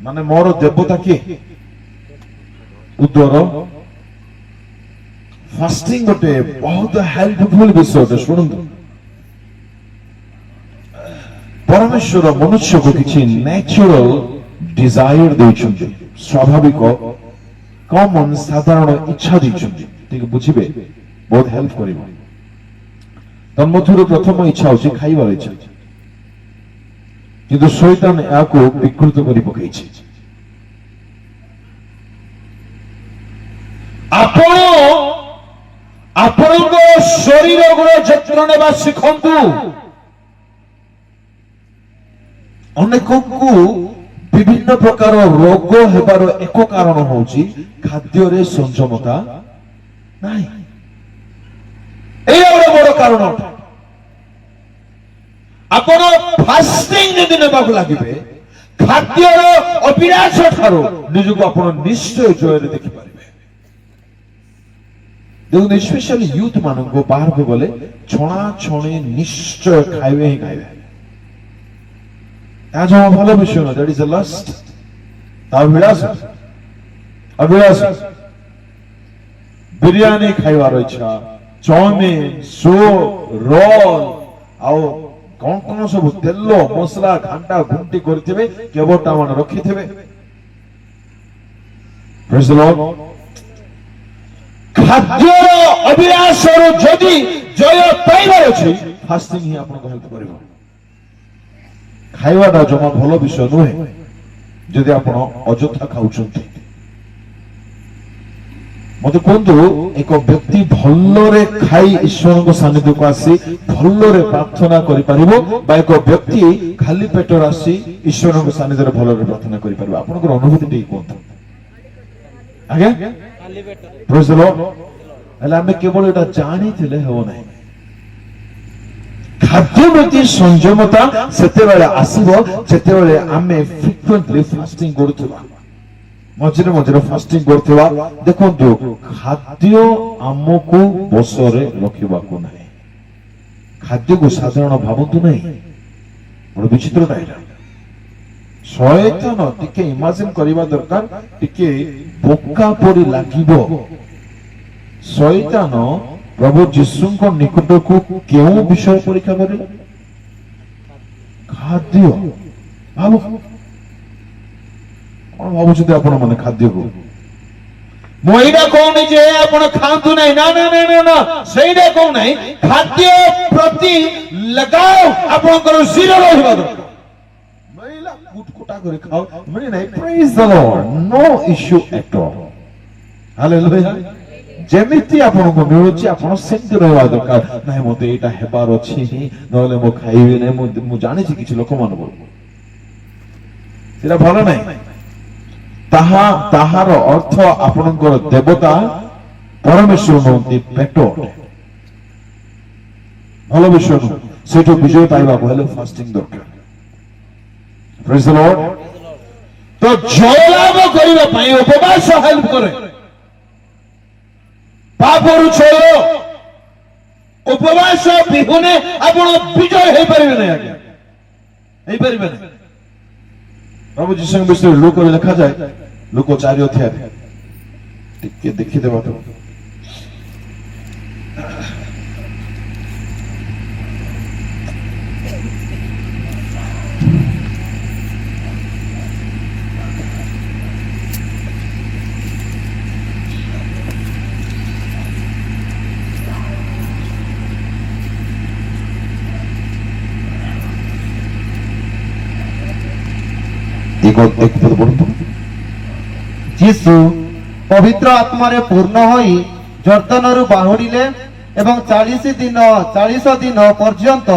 ମାନେ ମୋର ଦେବତା କିଏ? ଉଦର। ଫାଷ୍ଟିଂ ଗୋଟେ ବହୁତ ହେଲ୍ପଫୁଲ ବିଷୟଟେ। ଶୁଣନ୍ତୁ, ପରମେଶ୍ୱର ମନୁଷ୍ୟକୁ କିଛି ନ୍ୟାଚୁରାଲ ଡିଜାୟର ଦେଇଛନ୍ତି, ସ୍ୱାଭାବିକ କମନ ସାଧାରଣ ଇଚ୍ଛା ଦେଇଛନ୍ତି। ଟିକେ ବୁଝିବେ, ବହୁତ ହେଲ୍ପ କରିବ। ତନ୍ମଧ୍ୟରୁ ପ୍ରଥମ ଇଚ୍ଛା ହଉଛି ଖାଇବାର ଇଚ୍ଛା। କିନ୍ତୁ ଶୈତାନ ଏହାକୁ ବିକୃତ କରି ପକାଇଛି। ଆପଣ ଆପଣଙ୍କ ଶରୀରର ଯତ୍ନ ନେବା ଶିଖନ୍ତୁ। ଅନେକଙ୍କୁ ବିଭିନ୍ନ ପ୍ରକାର ରୋଗ ହେବାର ଏକ କାରଣ ହଉଛି ଖାଦ୍ୟରେ ସଂଯମତା ନାହିଁ। ଏଇଟା ଗୋଟେ ବଡ କାରଣ। ଆପଣ ଫାଷ୍ଟିଂ ଯଦି ନେବାକୁ ଲାଗିବେ, ଖାଦ୍ୟର ଅଭିଳାଷ ଠାରୁ ନିଜକୁ ଆପଣ ନିଶ୍ଚୟ ଜୟରେ ଦେଖିପାରିବେ। ଦେଖନ୍ତୁ, ସ୍ପେଶାଲି ୟୁଥ ମାନଙ୍କୁ ବାହାରକୁ ଗଲେ ଛଣା ଛଣି ନିଶ୍ଚୟ ଖାଇବେ ହିଁ ଖାଇବେ। ଏହା ଜମା ଭଲ ବିଷୟ ନୁହେଁ। ଦ୍ୟାଟ୍ ଇଜ ଏ ଲଷ୍ଟ, ଅଭିଳାଷ। ବିରିୟାନୀ ଖାଇବାର ଇଚ୍ଛା, ଚାଉମିନ, ସୁପ୍, ରୋଲ, ଆଉ କଣ କଣ ସବୁ ତେଲ ମସଲା ଘାଣ୍ଟା ଘୁଣ୍ଟି କରିଥିବେ, କେବଟା ମାନେ ରଖିଥିବେ। ପ୍ରେଜ୍ ଦ ଲର୍ଡ। ଖାଦ୍ୟର ଅଭିଳାଷରୁ ଯଦି ଜୟ ପାଇବାର ଅଛି, ଫାଷ୍ଟିଂ ହିଁ ଆପଣଙ୍କୁ ହେଲ୍ପ କରିବ। ଖାଇବାଟା ଜମା ଭଲ ବିଷୟ ନୁହେଁ ଯଦି ଆପଣ ଅଯଥା ଖାଉଛନ୍ତି। মতে কুহতু এক ব্যক্তি ভলরে খাই ঈশ্বরଙ୍କ সান্নিধ্যକୁ আসি ভলরে প্রার্থনা করি পারিব বা এক ব্যক্তি খালি পেটর আসি ঈশ্বরଙ୍କ সান্নিধ্যরে ভলরে প্রার্থনা করি পারিব আপনাদের অনুভূতি টি কুহতু আজ্ঞা প্রেজ দ্য লর্ড হেলে আমি কেবল এটা জানিଥିଲେ ହେବ ନାହିଁ ଖାଦ୍ୟ ପ୍ରତି ସଂଯମତା ସେତେବେଳେ ଆସିବ ଯେତେବେଳେ ଆମେ ଫ୍ରିକ୍ୱେଣ୍ଟଲି ଫାଷ୍ଟିଂ କରୁଥିବା ମଝିରେ ମଝିରେ ଫାଷ୍ଟିଂ କରୁଥିବା ଦେଖନ୍ତୁ ଖାଦ୍ୟ ଆମକୁ ବଶରେ ରଖିବାକୁ ନାହିଁ ଖାଦ୍ୟକୁ ସାଧାରଣ ଭାବନ୍ତୁ ନାହିଁ ବଡ଼ ବିଚିତ୍ରଟା ଏଇଟା ଶୟତାନ ଟିକେ ଇମାଜିନ କରିବା ଦରକାର ଟିକେ ବୋକା ପରି ଲାଗିବ ଶୟତାନ ପ୍ରଭୁ ଯୀଶୁଙ୍କ ନିକଟକୁ କେଉଁ ବିଷୟ ପରୀକ୍ଷା କରେ ଖାଦ୍ୟ ଭାବ କଣ ଭାବୁଛନ୍ତି ଆପଣ ମାନେ ଖାଦ୍ୟକୁ ମୁଁ ଏଇଟା କହୁନି ଯେ ଆପଣ ଖାଆନ୍ତୁ ନାହିଁ ନା ନା ନା ନା ନା ସେଇଟା କହୁନାହିଁ ଖାଦ୍ୟ ପ୍ରତି ଲଗାଅ ଆପଣଙ୍କର ଜିର ରହିବା ଦରକାର ମହିଳା କୁଟକୁଟା କରି ଖାଅ ମାନେ ନାହିଁ ପ୍ରେଜ ଦ ଲର୍ଡ ନୋ ଇସ୍ୟୁ ଏଟ ଅଲ୍ ହାଲେଲୁୟା ଯେମିତି ଆପଣଙ୍କୁ ମିଳୁଛି ଆପଣ ସେମିତି ରହିବା ଦରକାର ନାହିଁ ମତେ ଏଇଟା ହେବାର ଅଛି ନହେଲେ ମୁଁ ଖାଇବି ନାହିଁ ମୁଁ ଜାଣିଛି କିଛି ଲୋକମାନଙ୍କୁ ସେଟା ଭଲ ନାହିଁ ତାହାର ଅର୍ଥ ଆପଣଙ୍କର ଦେବତା ପରମେଶ୍ୱର ନୁହନ୍ତି ପେଟ ଭଲ ବିଷୟ ନୁହଁ ସେଇଠୁ ବିଜୟ ପାଇବାକୁ ହେଲେ ଫାଷ୍ଟିଂ ଦରକାର ପ୍ରେଜ ଦ ଲର୍ଡ ତ ଜୟ ଲାଭ କରିବା ପାଇଁ ଉପବାସ ହେଲ୍ପ କରେ ପାପରୁ ଜୟ ଉପବାସ ବିହୁନେ ଆପଣ ବିଜୟ ହେଇପାରିବେ ନାହିଁ ଆଜ୍ଞା ହେଇପାରିବେ ନାହିଁ ପ୍ରଭୁ ଯୀଶୁଙ୍କ ବିଷୟରେ ଲୋକରେ ଲେଖାଯାଏ ଲୋକ 4 ଅଧ୍ୟାୟରେ ଟିକେ ଦେଖିଦେବା ତ ଯୀଶୁ ପବିତ୍ର ଆତ୍ମାରେ ପୂର୍ଣ୍ଣ ହୋଇ ଜର୍ଦ୍ଦନରୁ ବାହୁଡ଼ିଲେ ଏବଂ 40 ଦିନ ପର୍ଯ୍ୟନ୍ତ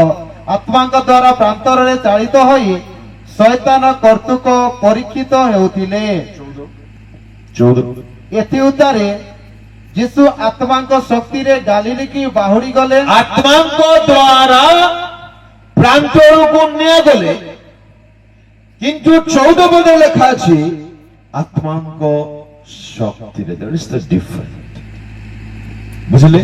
ଆତ୍ମାଙ୍କ ଦ୍ୱାରା ପ୍ରାନ୍ତରରେ ଚାଳିତ ହୋଇ ଶୟତାନ କର୍ତ୍ତୃକ ପରୀକ୍ଷିତ ହେଉଥିଲେ ଏଥି ଉତ୍ତାରେ ଯୀଶୁ ଆତ୍ମାଙ୍କ ଶକ୍ତିରେ ଗାଲିଲିକି ବାହୁଡ଼ି ଗଲେ ଆତ୍ମାଙ୍କ ଦ୍ୱାରା ପ୍ରାନ୍ତରକୁ ନିଆଗଲେ কিন্তু 14 পদে লেখা আছে আত্মাঙ্গ শক্তিরে দ্যাট ইজ দ্য ডিফারেন্ট বুঝলে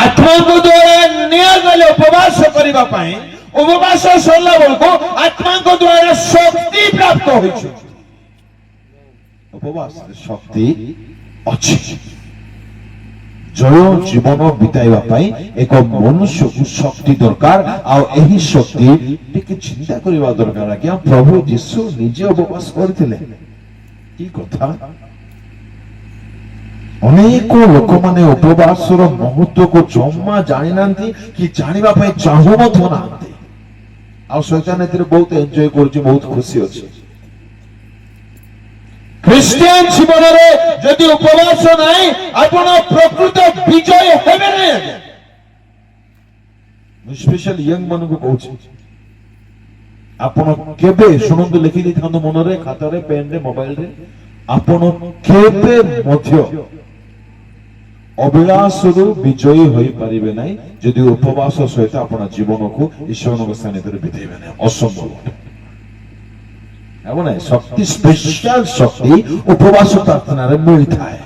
আত্মাঙ্গ দ্বারা নিয়া গলে উপবাস করিবা পাই উপবাস সরলা বলকো আত্মাঙ্গ দ্বারা শক্তি প্রাপ্ত হইছে উপবাস শক্তি ଅଛି জয় জীবন বিতাইবা পাই এক মনুষ্যକୁ শক্তি দরকার আর এই শক্তি ଟିକେ চিন্তা করিবা দরকার আজ্ঞা প্রভু যীশু নিজে উপবাস করিଥିଲେ কি কথা অনেক ଲୋକମାନେ ଉପବାସର ମହତ୍ୱକୁ ଜମା ଜାଣିନାହାନ୍ତି କି ଜାଣିବା ପାଇଁ ଚାହୁଁ ମଧ୍ୟ ନାହାନ୍ତି ଆଉ ଶୈତାନ ଏଥିରେ ବହୁତ ଏନ୍ଜୟ କରୁଛି ବହୁତ ଖୁସି ଅଛି ଖ୍ରୀଷ୍ଟିଆନ ଜୀବନରେ ଯଦି ଉପବାସ ନାହିଁ ଆପଣ ପ୍ରକୃତ ବିଜୟ ହେବେ ନାହିଁ ଆଜ୍ଞା ମୁଁ ସ୍ପେଶାଲ ୟଙ୍ଗ ମାନଙ୍କୁ କହୁଛି ଆପଣ କେବେ ଶୁଣନ୍ତୁ ଲେଖି ଦେଇଥାନ୍ତୁ ମନରେ ଖାତାରେ ପେନରେ ମୋବାଇଲରେ ଆପଣ କେବେ ମଧ୍ୟ ଅଭିଳାଷରୁ ବିଜୟୀ ହୋଇପାରିବେ ନାହିଁ ଯଦି ଉପବାସ ସହିତ ଆପଣ ଜୀବନକୁ ଈଶ୍ୱରଙ୍କ ସାନ୍ନିଧ୍ୟରେ ବିତେଇବେ ନାହିଁ ଅସମ୍ଭବ ହେବ ନାହିଁ ଶକ୍ତି ସ୍ପେଶାଲ ଶକ୍ତି ଉପବାସ ପ୍ରାର୍ଥନାରେ ମିଳିଥାଏ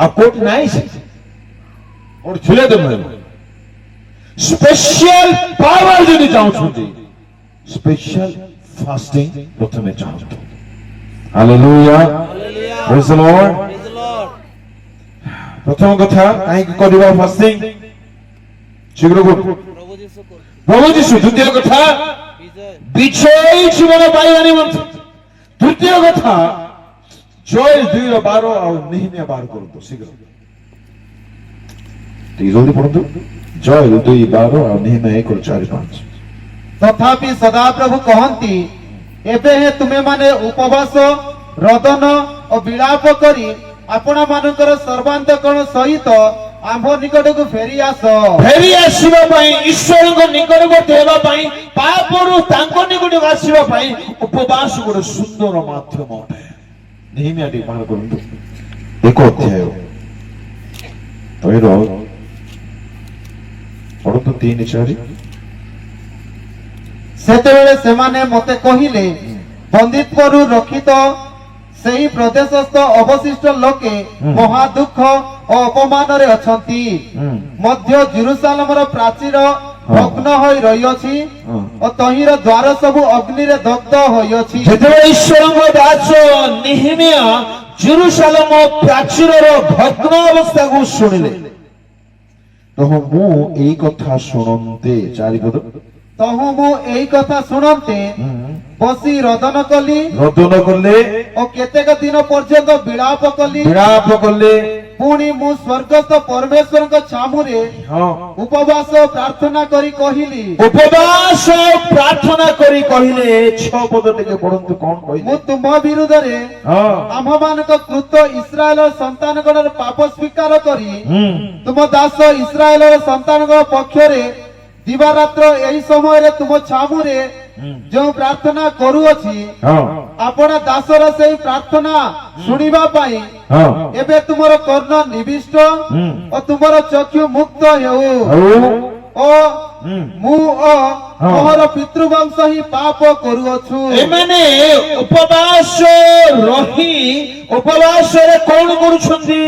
ଆଉ କୋଉଠି ନାହିଁ ସେଠି କୋଉଠି ଥିଲେ ତ ମିଳିବ ସ୍ପେଶାଲ ପାୱାର ଯଦି ଚାହୁଁଛନ୍ତି ସ୍ପେଶାଲ ଫାଷ୍ଟିଂ ପ୍ରଥମେ ଚାହୁଁନ୍ତୁ ହାଲେଲୁୟା ପ୍ରେଜ୍ ଦ ଲର୍ଡ ପ୍ରଥମ କଥା କାହିଁକି କରିବା ଫାଷ୍ଟିଂ ଶୀଘ୍ର ପ୍ରଭୁ ଯୀଶୁ ଦ୍ୱିତୀୟ କଥା ବିଜୟ ଜୀବନ ପାଇବା ନିମନ୍ତେ ତୃତୀୟ କଥା ଜୟ 2:12 ଆଉ ନେହମିଆ 12 କରନ୍ତୁ ଶୀଘ୍ର ଟିକେ ଜଲଦି ପଢନ୍ତୁ ଜୟ 2:12 ଆଉ ନେହମିଆ 1:4-5 ତଥାପି ସଦାପ୍ରଭୁ କହନ୍ତି ଏବେ ତୁମେମାନେ ଉପବାସ ରୋଦନ ଓ ବିଳାପ କରି ଆପଣ ମାନଙ୍କର ସର୍ବାନ୍ତକରଣ ସହିତ ଆମ୍ଭ ନିକଟକୁ ଫେରି ଆସ। ଫେରି ଆସିବା ପାଇଁ ଈଶ୍ୱରଙ୍କ ନିକଟବର୍ତ୍ତୀ ହେବା ପାଇଁ ପାପରୁ ତାଙ୍କ ନିକଟକୁ ଆସିବା ପାଇଁ ଉପବାସ ଗୋଟେ ସୁନ୍ଦର ମାଧ୍ୟମ ଅଟେ। ନେହେମିଆ ଟିକେ ବାହାର କରନ୍ତୁ 1 ଅଧ୍ୟାୟ ତହିଁର ପଢନ୍ତୁ 3-4। ସେତେବେଳେ ସେମାନେ ମୋତେ କହିଲେ, ବନ୍ଦିତ୍ୱରୁ ରକ୍ଷିତ ସେହି ପ୍ରଦେଶସ୍ଥ ଅବଶିଷ୍ଟ ଲୋକେ ମହା ଦୁଃଖ ଓ ଅପମାନରେ ଅଛନ୍ତି। ମଧ୍ୟ ଜେରୁସାଲେମର ପ୍ରାଚୀର ଭଗ୍ନ ହୋଇ ରହିଅଛି ଓ ତହିଁର ଦ୍ୱାର ସବୁ ଅଗ୍ନିରେ ଦଗ୍ଧ ହୋଇଅଛି। ଯେତେବେଳେ ଈଶ୍ୱରଙ୍କ ଦାସ ନେହେମିଆ ଜେରୁସାଲେମ ପ୍ରାଚୀରର ଭଗ୍ନ ଅବସ୍ଥାକୁ ଶୁଣିଲେ, ତହୁ ମୁଁ ଏଇ କଥା ଶୁଣନ୍ତେ 4 ପଦ ତହୁ ମୁଁ ଏଇ କଥା ଶୁଣନ୍ତେ ବସି ରୋଦନ କଲି ରୋଦନ କଲେ ଓ କେତେକ ଦିନ ପର୍ଯ୍ୟନ୍ତ ବିଳାପ କଲି। ବିଳାପ କଲେ। ପୁଣି ମୁଁ ସ୍ୱର୍ଗସ୍ଥ ପରମେଶ୍ୱରଙ୍କ ଛାମୁରେ ହଁ ଉପବାସ ପ୍ରାର୍ଥନା କରି କହିଲି, ଉପବାସ ପ୍ରାର୍ଥନା କରି କହିଲେ 6 ପଦ ଟିକେ ପଢନ୍ତୁ କଣ କହିଲେ? ମୁଁ ତୁମ ବିରୁଦ୍ଧରେ ହଁ ଆମ୍ଭମାନଙ୍କ କୃତ ଇସ୍ରାଏଲ ସନ୍ତାନଗଣର ପାପ ସ୍ୱୀକାର କରି ତୁମ ଦାସ ଇସ୍ରାଏଲର ସନ୍ତାନଙ୍କ ପକ୍ଷରେ ଦିବାରାତ୍ର ଏହି ସମୟରେ ତୁମ ଛାମୁରେ ଯେଉଁ ପ୍ରାର୍ଥନା କରୁଅଛି, ହଁ ଆପଣ ଦାସର ସେହି ପ୍ରାର୍ଥନା ଶୁଣିବା ପାଇଁ ହଁ ଏବେ ତୁମର କର୍ଣ୍ଣ ନିବିଷ୍ଟ ଓ ତୁମର ଚକ୍ଷୁ ମୁକ୍ତ ହେଉ। ଓ ମୁଁ ଓ ମୋର ପିତୃବଂଶ ହିଁ ପାପ କରୁଅଛୁ। ଏମାନେ ଉପବାସ ରହି ଉପବାସରେ କଣ କରୁଛନ୍ତି?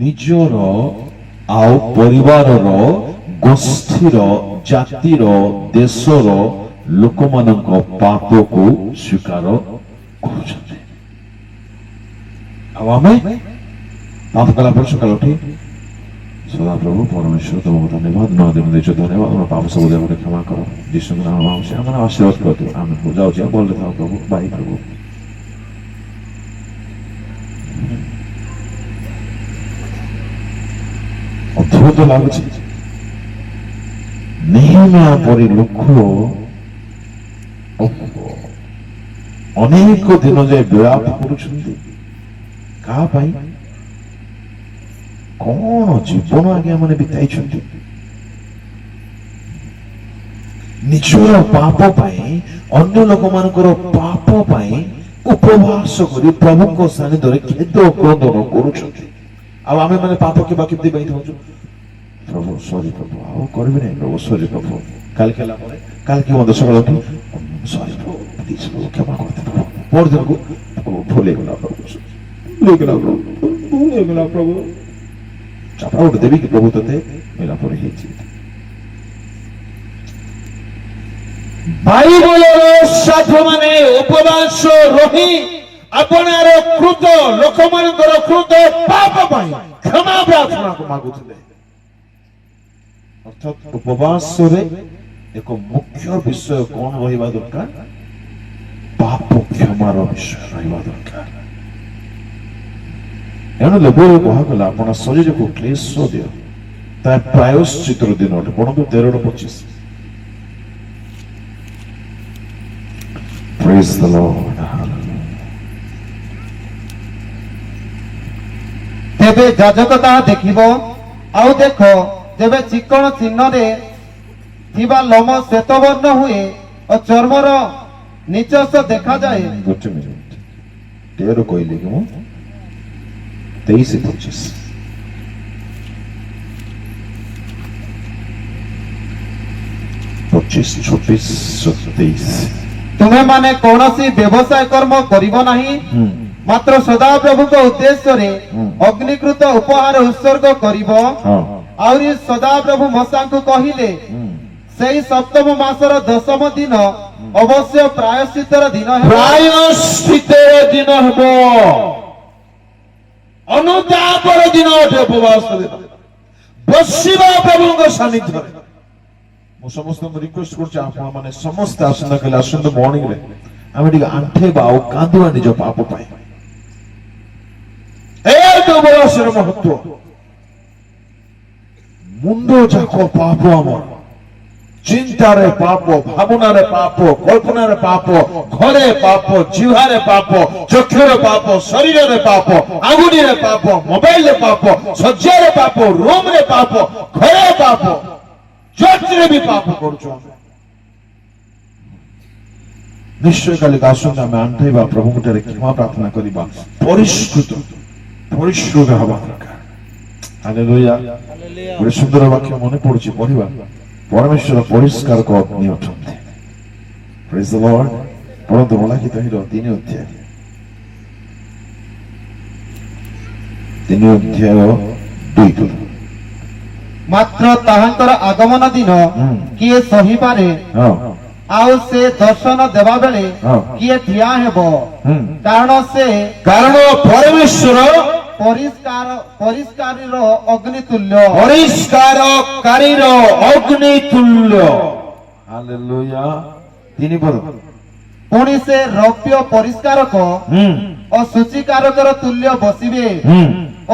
ନିଜର ଆଉ ପରିବାରର ଗୋଷ୍ଠୀର ଜାତିର ଦେଶର ଲୋକମାନଙ୍କ ପାପକୁ ସ୍ୱୀକାର କରୁଛନ୍ତି। ଆଉ ଆମେ ପାପ କଲା ପରେ ସକାଳ ଉଠି ସଦାପ୍ରଭୁ ପରମେଶ୍ୱର ତମକୁ ଧନ୍ୟବାଦ, ନୂଆ ଦିନ ଦେଇଛ, ଧନ୍ୟବାଦ, ଆମର ପାପ ସବୁ ଦେହରେ କ୍ଷମା କର, ଯୀଶୁଙ୍କ ନାମ ଆମେ ଆଶୀର୍ବାଦ କରିଦେବୁ। ଆମେ ଯାଉଛି ଭଲରେ ଥାଉ ପ୍ରଭୁ, ବାଇ ପ୍ରଭୁ। ଅଦ୍ଭୁତ ଲାଗୁଛି। ନେହେମିଆ ପରି ଲୋକ ଅନେକ ଦିନ ଯାଏ ବିଳାପ କରୁଛନ୍ତି। କାହା ପାଇଁ? କଣ ଜୀବନ ଆଜ୍ଞା ମାନେ ବିତାଇଛନ୍ତି? ନିଜର ପାପ ପାଇଁ, ଅନ୍ୟ ଲୋକମାନଙ୍କର ପାପ ପାଇଁ ଉପବାସ କରି ପ୍ରଭୁଙ୍କ ସାନିଧ୍ୟରେ ଖେଦ କ୍ରୋଧନ କରୁଛନ୍ତି। ଆଉ ଆମେ ମାନେ ପାପ କେବା କେମିତି ପାଇଁ ଥାଉଛୁ? ପ୍ରଭୁ ସରି ପ୍ରଭୁ, ଆଉ କରିବି ନାହିଁ ପ୍ରଭୁ, ସରି ପ୍ରଭୁ। କାଲି ହେଲା ପରେ କାଲିକି ମଧ୍ୟ ସକାଳ ଉଠି ସରି ପ୍ରଭୁ, ପ୍ଲିଜ ପ୍ରଭୁ କ୍ଷମା କରିଦେ ପ୍ରଭୁ। ପରଦିନକୁ ଭୁଲ ହେଇଗଲା ପ୍ରଭୁ, ଭୁଲ ହେଇଗଲା ପ୍ରଭୁ, ଭୁଲ ହେଇଗଲା ପ୍ରଭୁ। ଚାପା ଗୋଟେ ଦେବି କି ପ୍ରଭୁ ତତେ ହେଲା ପରେ ହେଇଛି। ବାଇବଲର ସାଧୁମାନେ ଉପବାସ ରହି ଆପଣାର କୃତ ଲୋକମାନଙ୍କର କୃତ ପାପ ପାଇଁ କ୍ଷମା ପ୍ରାର୍ଥନା ମାଗୁଥିଲେ। ଅର୍ଥାତ୍ ଉପବାସରେ ଏକ ମୁଖ୍ୟ ବିଷୟ କଣ ରହିବା ଦରକାର? ପାପ କ୍ଷମାର ବିଷୟ ରହିବା ଦରକାର। ଏଣୁ ଲେବରରେ କୁହାଗଲା ଆପଣ ଶରୀରକୁ କ୍ଲେଶ ଦିଅ, ତା ପ୍ରାୟଶ୍ଚିତର ଦିନ ଅଟେ। ପଢନ୍ତୁ 13-25। Praise the Lord. ତେବେ ଯାଜକ ତାହା ଦେଖିବ। ଆଉ ଦେଖ, ଯେବେ ଚିକଣ ଚିହ୍ନରେ ଥିବା ଲୋମ ଶ୍ଵେତବର୍ଣ୍ଣ ହୁଏ ଓ ଚର୍ମର ନିଚସ ଦେଖାଯାଏ। ଗୋଟେ ମିନିଟ, 13 କହିଲି କି ମୁଁ? 23-25। ତୁମେମାନେ କୌଣସି ବ୍ୟବସାୟ କର୍ମ କରିବ ନାହିଁ, ମାତ୍ର ସଦାପ୍ରଭୁଙ୍କ ଉଦ୍ଦେଶ୍ୟରେ ଅଗ୍ନିକୃତ ଉପହାର ଉତ୍ସର୍ଗ କରିବ। ଆହୁରି ସଦାପ୍ରଭୁ ମୂଷାଙ୍କୁ କହିଲେ, ସେହି ସପ୍ତମ ମାସର 10ମ ଦିନ ଅବଶ୍ୟ ପ୍ରାୟଶ୍ଚିତ୍ତର ଦିନ ହେବ। ପ୍ରାୟଶ୍ଚିତ୍ତର ଦିନ ହେବ, ଅନୁତାପର ଦିନ ଅଟେ, ଉପବାସ ଦିନ। ବସିବା ପ୍ରଭୁଙ୍କ ସାନ୍ନିଧ୍ୟରେ। ମୁଁ ସମସ୍ତଙ୍କୁ ରିକ୍ୱେଷ୍ଟ କରୁଛି, ଆପଣ ମାନେ ସମସ୍ତେ ଆସନ୍ତା କାଲି ଆସନ୍ତୁ ମର୍ଣ୍ଣିଂରେ ଆମେ ଟିକେ ଆଣ୍ଠେଇବା ଆଉ କାନ୍ଦିବା ନିଜ ପାପ ପାଇଁ। ଏ ଉପବାସର ମହତ୍ଵ। ମୁଣ୍ଡ ଯାକ ପାପ ଆମର, ଚିନ୍ତାରେ ପାପ, ଭାବନାରେ ପାପ, କଳ୍ପନାରେ ପାପ, ଘରେ ପାପ, ଜିହ୍ୱାରେ ପାପ, ଚକ୍ଷୁରେ ପାପ, ଶରୀରରେ ପାପ, ଆଙ୍ଗୁଠିରେ ପାପ, ମୋବାଇଲରେ ପାପ, ଶଯ୍ୟାରେ ପାପ, ରୁମରେ ପାପ, ଘରେ ପାପ, ଚର୍ଚ୍ଚରେ ବି ପାପ କରୁଛୁ ଆମେ। ନିଶ୍ଚୟ କାଲି ଆସନ୍ତୁ ଆମେ ଆଣ୍ଠେଇବା, ପ୍ରଭୁଙ୍କ ଠାରେ କ୍ଷମା ପ୍ରାର୍ଥନା କରିବା, ପରିଷ୍କୃତ ହେବା ଦରକାର। ହାଲେଲୁୟା। ଗୋଟେ ସୁନ୍ଦର ବାକ୍ୟ ମନେ ପଡୁଛି, ପଢିବା। ପରମେଶ୍ୱର ପରିଷ୍କାର ଅଗ୍ନି ଅଟନ୍ତି। ପ୍ରେଜ୍ ଦ ଲର୍ଡ। ପଢନ୍ତୁ ମଲାଖୀର 3 ଅଧ୍ୟାୟ 2 ପଦ। ମାତ୍ର ତାହାଙ୍କର ଆଗମନ ଦିନ କିଏ ସହିପାରେ? ଆଉ ସେ ଦର୍ଶନ ଦେବା ବେଳେ କିଏ ଠିଆ ହେବ? କାରଣ ପରମେଶ୍ୱର ପରିଷ୍କାରୀର ଅଗ୍ନି ତୁଲ୍ୟ। ପରିଷ୍କାରକାରୀର ଅଗ୍ନି ତୁଲ୍ୟ। ହାଲେଲୁୟା। 3 ପଦ। ପୁଣି ସେ ରୌପ୍ୟ ପରିଷ୍କାରକ ଓ ସୂଚୀକାରକର ତୁଲ୍ୟ ବସିବେ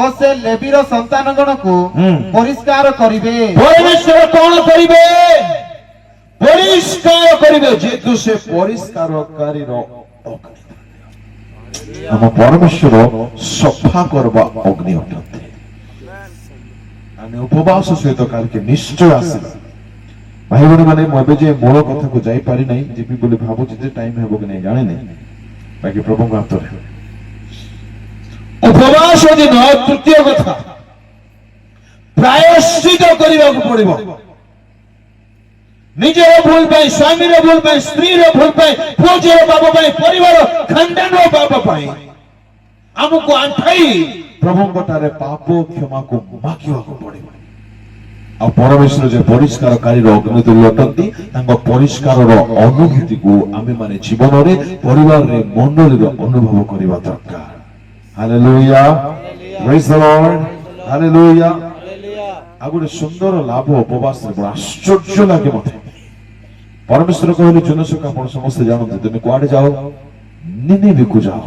ଓ ସେ ଲେବୀର ସନ୍ତାନଗଣକୁ ପରିଷ୍କାର କରିବେ। ପରମେଶ୍ୱର କଣ କରିବେ? ପରିଷ୍କାର କରିବେ, ଯେହେତୁ ସେ ପରିଷ୍କାରକାରୀର ଅଗ୍ନି। ଆମ ପରମେଶ୍ୱର ସଫା କରିବା ଅଗ୍ନି ଅଟନ୍ତି। ଆମେ ଉପବାସ ସହିତ କାଲିକି ନିଶ୍ଚୟ ଆସିବା। ଭାଇ ଭଉଣୀ ମାନେ, ମୁଁ ଏବେ ଯେ ମୂଳ କଥାକୁ ଯାଇପାରି ନାହିଁ, ଯିବି ବୋଲି ଭାବୁଛି ଯେ ଟାଇମ ହେବ କି ନାହିଁ ଜାଣେ ନାହିଁ, ବାକି ପ୍ରଭୁଙ୍କ ହାତରେ। ଉପବାସ ଦିନ ତୃତୀୟ କଥା, ପ୍ରାୟଶ୍ଚିତ କରିବାକୁ ପଡିବ। ନିଜର ଭୁଲ ପାଇଁ, ସ୍ୱାମୀର ଭୁଲ ପାଇଁ, ସ୍ତ୍ରୀର ଭୁଲ ପାଇଁ, ପୁଅ ଝିଅର ପାପ ପାଇଁ, ପରିବାର ଖାନଦାନର ପାପ ପାଇଁ ଆମକୁ ଆଣ୍ଠାଇ ପ୍ରଭୁଙ୍କ ଠାରେ ପାପ କ୍ଷମାକୁ ମାଗିବାକୁ ପଡିବ। ଆଉ ପରମେଶ୍ୱର ଯେ ପରିଷ୍କାରକାରୀର ଅଗ୍ନି ତୁଲ୍ୟ ଅଟନ୍ତି, ତାଙ୍କ ପରିଷ୍କାରର ଅନୁଭୂତିକୁ ଆମେ ମାନେ ଜୀବନରେ, ପରିବାରରେ, ମଣ୍ଡଳୀରେ ଅନୁଭବ କରିବା ଦରକାର। ହାଲେଲୁୟା। ପ୍ରେଜ୍ ଦ ଲର୍ଡ। ହାଲେଲୁୟା। ଆଉ ଗୋଟେ ସୁନ୍ଦର ଲାଭ ଉପବାସରେ, ବଡ଼ ଆଶ୍ଚର୍ଯ୍ୟ ଲାଗେ ମତେ। ପରମେଶ୍ୱର କହିଲେ, ଜୋନାସ ଆପଣ ସମସ୍ତେ ଜାଣନ୍ତି, ତୁମେ କୁଆଡେ ଯାଅ? ନିନିବେକୁ ଯାଅ।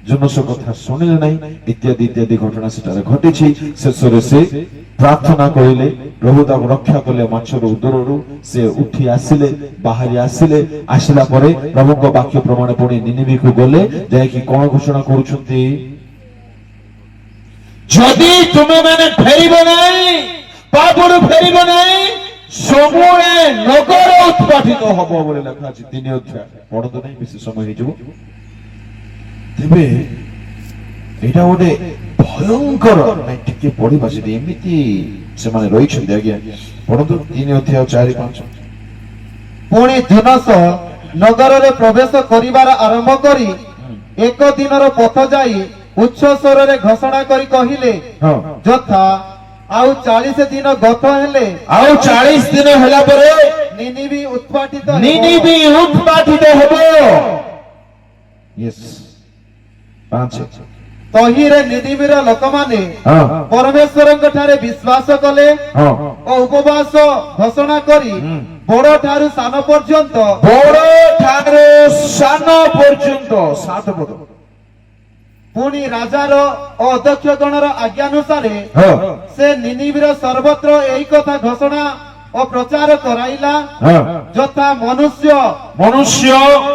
ଜୋନାସ କଥା ଶୁଣିଲେ ନାହିଁ, ଇତ୍ୟାଦି ଇତ୍ୟାଦି ଘଟଣା ସେଠାରେ ଘଟିଛି। ଶେଷରେ ସେ ପ୍ରାର୍ଥନା କରିଲେ, ପ୍ରଭୁ ତାକୁ ରକ୍ଷା କଲେ ମାଛର ଉଦରରୁ। ସେ ଉଠି ଆସିଲେ, ବାହାରି ଆସିଲେ। ଆସିଲା ପରେ ପ୍ରଭୁଙ୍କ ବାକ୍ୟ ପ୍ରମାଣ ପୁଣି ନିନିବେକୁ ଗଲେ, ଯାଇକି କଣ ଘୋଷଣା କରୁଛନ୍ତି? ଯଦି ତୁମେ ମାନେ ଫେରିବ ନାହିଁ, ପାପରୁ ଫେରିବ ନାହିଁ, ସମୁଳେ ନଗର ଉତ୍ପାଟିତ ହବ ବୋଲି ଲେଖା ଅଛି 3 ଅଧ୍ୟାୟ। ପଢନ୍ତୁ ନାହିଁ, ବେଶୀ ସମୟ ହେଇଯିବ। ତେବେ ଏଇଟା ଗୋଟେ ଭୟଙ୍କର, ଟିକେ ପଢିବା, ସେଠି ଏମିତି ସେମାନେ ରହିଛନ୍ତି। ଆଜ୍ଞା ପଢନ୍ତୁ 3 ଅଧ୍ୟାୟ 4, 5। ପୁଣି ଜୋନାସ ନଗରରେ ପ୍ରବେଶ କରିବାର ଆରମ୍ଭ କରି 1 ଦିନର ପଥ ଯାଇ ଉଚ୍ଚ ସ୍ୱରରେ ଘୋଷଣା କରି କହିଲେ, ଯଥା ଆଉ 40 ଦିନ ଗତ ହେଲେ, ଆଉ 40 ଦିନ ହେଲା ପରେ ନିନିବି ଉତ୍ପାଟିତ ହେବ। ୟେସ୍ 5। ତହିଁରେ ନିନିବିର ଲୋକମାନେ ପରମେଶ୍ୱରଙ୍କ ଠାରେ ବିଶ୍ୱାସ କଲେ ଓ ଉପବାସ ଘୋଷଣା କରି ବଡ଼ ଠାରୁ ସାନ ପର୍ଯ୍ୟନ୍ତ 7 ପଦ। ପୁଣି ରାଜାର ଓ ଅଧ୍ୟକ୍ଷ ଗଣର ଆଜ୍ଞାନୁସାରେ ସେ ନିନିବିର ସର୍ବତ୍ର ଏହି କଥା ଘୋଷଣା ଓ ପ୍ରଚାର କରାଇଲା, ଯଥା ମନୁଷ୍ୟ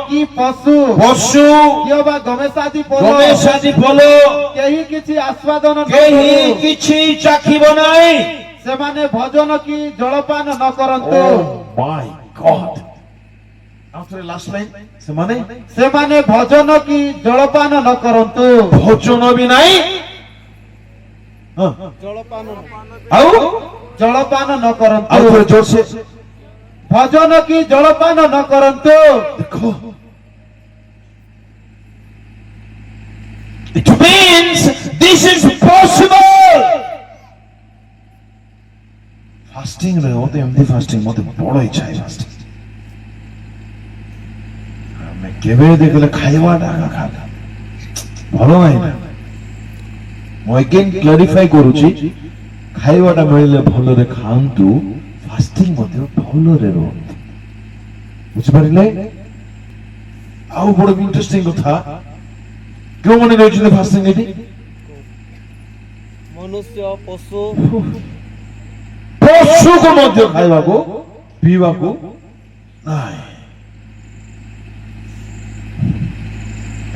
କି ପଶୁ କିମ୍ବା ଗମେଶାଦି ପଲ କେହି କିଛି ଆସ୍ୱାଦନ କିଛି ଚାଖିବ ନାହିଁ, ସେମାନେ ଭୋଜନ କି ଜଳପାନ ନ କରନ୍ତୁ। ମାଇ ଗଡ୍। ସେମାନେ ଭୋଜନ କି ଜଳପାନ ନ କରନ୍ତୁ। ଭୋଜନ ବି ନାହିଁ, ଆଉ ଜଳପାନ ନ କରନ୍ତୁ। ଆଉ ଜୋରସେ ଭୋଜନ କି ଜଳପାନ ନ କରନ୍ତୁ। ଦେଖ, it means this is possible. Fasting রে মতে এমনি ফাস্টিং মতে বড় ইচ্ছা ফাস্টিং। ଆମେ କେବେ ଦେଖିଲେ ଖାଇବାଟା ଖାଇବା ଭଲ ନାହିଁ ନା। ମୁଁ ଏଗେନ୍ କ୍ଲାରିଫାଇ କରୁଛି, ଖାଇବାଟା ମିଳିଲେ ଭଲରେ ଖାଆନ୍ତୁ, ଫାଷ୍ଟିଂ ମଧ୍ୟ ଭଲରେ ରୁହନ୍ତୁ। ବୁଝିପାରିଲେ? ଆଉ ବଡ ଇଣ୍ଟରେଷ୍ଟିଂ କଥା, କେଉଁମାନେ ରହିଛନ୍ତି ଫାଷ୍ଟିଂ ଏଠି? ମନୁଷ୍ୟ, ପଶୁକୁ ମଧ୍ୟ ଖାଇବାକୁ ପିଇବାକୁ ନାହିଁ।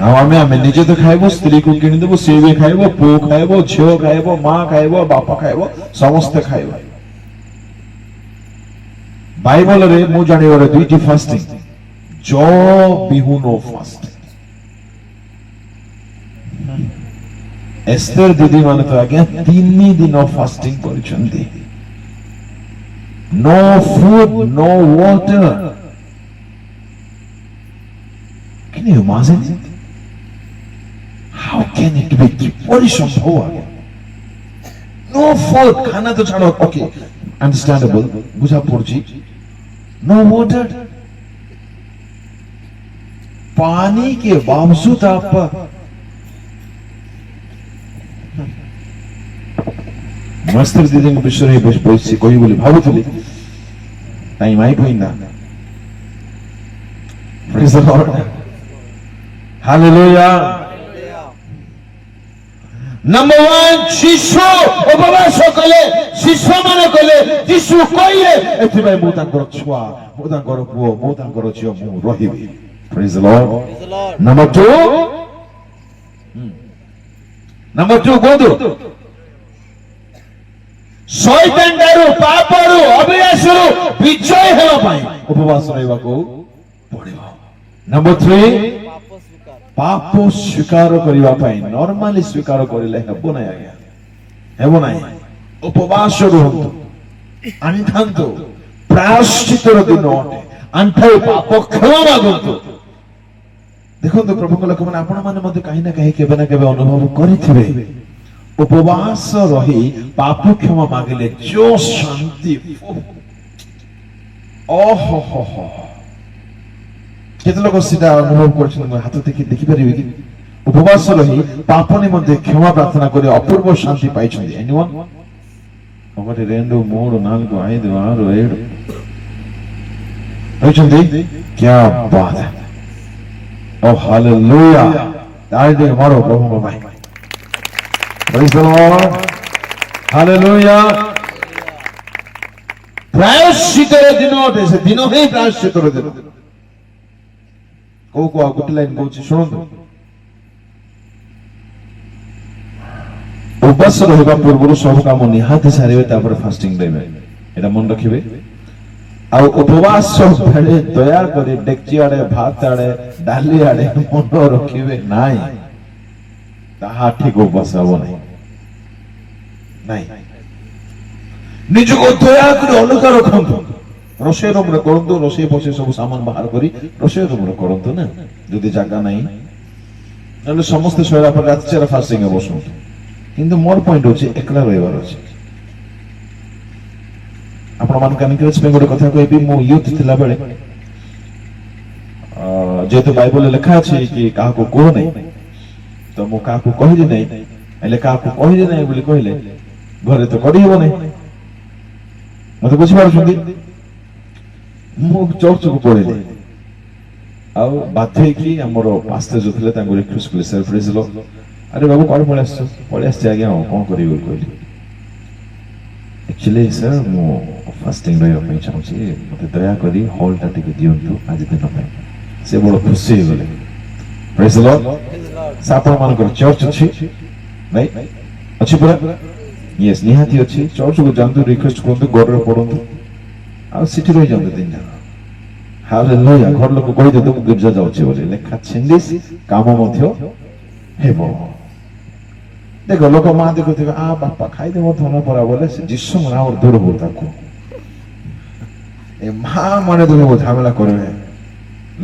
ଆଉ ଆମେ ନିଜେ ତ ଖାଇବ, ସ୍ତ୍ରୀକୁ କିଣିଦେବୁ, ସିଏ ବି ଖାଇବ, ପୁଅ ଖାଇବ, ଝିଅ ଖାଇବ, ମା ଖାଇବ, ବାପା ଖାଇବ, ସମସ୍ତେ ଖାଇବ। ବାଇବଲରେ ମୁଁ ଜାଣିବାରେ ଦୁଇଟି ଫାଷ୍ଟିଂ, ଜ ବିହୁନ ଫାଷ୍ଟିଂ। ଏସ୍ତର ଦିଦି ମାନେ ତ ଆଜ୍ଞା 3 ଦିନ ଫାଷ୍ଟିଂ କରିଛନ୍ତି। No food, no water. Can you imagine? How can it be? কিপরি সম্ভব আগে? No food, খানা তো ছাড়ো, ওকে, আন্ডারস্ট্যান্ডেবল, বুঝা পড়ছি। No water. पानी के बावजूद आप মাস্টার দিদিଙ୍କ ବିଷୟରେ ବସି କହି ବୋଲି ଭାବୁଥିଲି, time ଆଇପଇଲା। Praise the Lord. Hallelujah. Number 1, ଶିଶୁ ଉପବାସ କଲେ, ଶିଶୁ ମାନେ କଲେ, ଯୀଶୁ କହିଲେ ଏଥିପାଇଁ ମୁଁ ତାଙ୍କର ଛୁଆ, ମୁଁ ତାଙ୍କର ପୁଅ, ମୁଁ ତାଙ୍କର ଝିଅ, ମୁଁ ରହିବି। Praise the Lord. Number 2, କୁହନ୍ତୁ, ଶୈତାନ ଠାରୁ, ପାପରୁ, ଅଭିଳାଷରୁ ବିଜୟ ହେବା ପାଇଁ ଉପବାସ ରହିବାକୁ ପଡ଼ିବ। Number 3, ପାପ ସ୍ୱୀକାର କରିବା ପାଇଁ। ନର୍ମାଲି ସ୍ୱୀକାର କରିଲେ ହେବ ନାହିଁ ଆଜ୍ଞା, ହେବ ନାହିଁ। ଉପବାସ ରୁହନ୍ତୁ, ଆଣ୍ଠାନ୍ତୁ, ପ୍ରାୟଶ୍ଚିତ୍ତର ଦିନ ଅଟେ, ଆଣ୍ଠାଇ ପାପ କ୍ଷମା ମାଗନ୍ତୁ। ଦେଖନ୍ତୁ ପ୍ରଭୁଙ୍କ ଲୋକମାନେ, ଆପଣମାନେ ମଧ୍ୟ କାହିଁ ନା କାହିଁ କେବେ ନା କେବେ ଅନୁଭବ କରିଥିବେ, ଉପବାସ ରହି ପାପ କ୍ଷମା ମାଗିଲେ ଯୋଉ ଶାନ୍ତି, ଓହୋ। କେତେ ଲୋକ ସେଟା ଅନୁଭବ କରିଛନ୍ତି? ହାତ ଦେଖି ଦେଖିପାରିବେ କି? ଉପବାସ ରହି ପାପ ନିମନ୍ତେ କ୍ଷମା ପ୍ରାର୍ଥନା କରି ଅପୂର୍ବ ଶାନ୍ତି ପାଇଛନ୍ତି? ଏନିୱାନ୍? 1 2 3 4 5 6 7 କହିଛନ୍ତି? କ୍ୟା ବାତ ହେ! ଓ ହାଲେଲୁୟା! ତାଳି ଦେଇ ମାରୋ ପ୍ରଭୁଙ୍କ ପାଇଁ। Praise the Lord. Hallelujah. ପ୍ରାୟଶ୍ଚିତ୍ତର ଦିନ ଅଟେ, ସେ ଦିନ ହିଁ ପ୍ରାୟଶ୍ଚିତ୍ତର ଦିନ। କୋଉ ଆଉ ଗୋଟେ ଲାଇନ୍ କହୁଛି ଶୁଣନ୍ତୁ। ଉପବାସ ରହିବା ପୂର୍ବରୁ ସବୁ କାମ ନିହାତି ସାରିବେ, ତାପରେ ଫାଷ୍ଟିଂ ରହିବେ, ଏଇଟା ମନେ ରଖିବେ। ଆଉ ଉପବାସ ବେଳେ ଦୟାକରି ଡେକ୍ଚି ଆଡେ, ଭାତ ଆଡେ, ଡାଲି ଆଡେ ମନ ରଖିବେ ନାହିଁ, ତାହା ଠିକ ଉପବାସ ହବ ନାହିଁ। ନିଜକୁ ଦୟାକରି ଅଲଗା ରଖନ୍ତୁ। ରୋଷେଇ ରୁମରେ କରନ୍ତୁ, ରୋଷେଇ ଫୋଷେଇ ସବୁ ସାମାନ ବାହାର କରି ରୋଷେଇ ରୁମରେ କରନ୍ତୁ ନା, ଯଦି ଜାଗା ନାହିଁ। ନହେଲେ ସମସ୍ତେ ଶୋଇଲା ପରେ ରାତି ସାରା ଫାଷ୍ଟିଂ ବସନ୍ତୁ। କିନ୍ତୁ ମୋର ପଏଣ୍ଟ ହଉଛି ଏକଲା ରହିବାର ଅଛି। ଆପଣମାନଙ୍କୁ ଏନକରେଜ ପାଇଁ ଗୋଟେ କଥା କହିବି, ମୁଁ ୟୁଥ ଥିଲାବେଳେ, ଯେହେତୁ ବାଇବଲରେ ଲେଖା ଅଛି କି କାହାକୁ କୁହ ନାହିଁ, ତ ମୁଁ କାହାକୁ କହିଲି ନାହିଁ। ହେଲେ କାହାକୁ କହିଲି ନାହିଁ ବୋଲି କହିଲେ ଘରେ ତ କରିହେବ ନାହିଁ, ମତେ ବୁଝିପାରୁଛନ୍ତି? ମୁଁ ଚର୍ଚ୍ଚକୁ ପଳେଇଲି, ଆଉ ବାଧ୍ୟ ହେଇକି ଆମର ପାଷ୍ଟର ଯୋଉ ଥିଲେ ତାଙ୍କୁ ରିକ୍ୱେଷ୍ଟ କଲି, ସାର୍ ପ୍ରେଜ୍ ଦ ଲର୍ଡ, ଆରେ ବାବୁ କୁଆଡେ ପଳେଇ ଆସିଛ? ପଳେଇ ଆସିଛି ଆଜ୍ଞା, କଣ କରିବି ବୋଲି କହିଲି। ଆକ୍ଚୁଆଲି ସାର୍ ମୁଁ ଫାଷ୍ଟିଂ ରହିବା ପାଇଁ ଚାହୁଁଛି, ମତେ ଦୟାକରି ହଲ୍ଟା ଟିକେ ଦିଅନ୍ତୁ ଆଜି ଦିନ ପାଇଁ। ସେ ବଡ ଖୁସି ହେଇଗଲେ। ପ୍ରେଜ୍ ଦ ଲର୍ଡ। ସେ ଆପଣମାନଙ୍କର ଚର୍ଚ୍ଚ ଅଛି ନାଇଁ? ଅଛି ପୁରା? ୟେସ୍, ନିହାତି ଅଛି। ଚର୍ଚ୍ଚକୁ ଯାଆନ୍ତୁ, ରିକ୍ୱେଷ୍ଟ କରନ୍ତୁ, ଗଡ଼ରେ ପଡ଼ନ୍ତୁ, ଆଉ ସେଠି ରହିଯାଆନ୍ତୁ 3 ଦିନ। ହାଲେଲୁୟା। ଘର ଲୋକ କହିଦିଅନ୍ତୁ ମୁଁ ଗିର୍ଜା ଯାଉଛି ବୋଲି, ଲେଖା ଛିଣ୍ଡିସ୍, କାମ ମଧ୍ୟ ହେବ। ଦେଖ ଲୋକ ମା ଦେଖୁଥିବେ, ଆ ବାପା ଖାଇଦେବ ଧନ ପରା ବୋଲେ, ସେ ଯୀଶୁ ନାମ ଦୂର ହଉ ତାକୁ। ଏ ମା ମାନେ ଦେଖ ଝାମେଲା କରିବେ,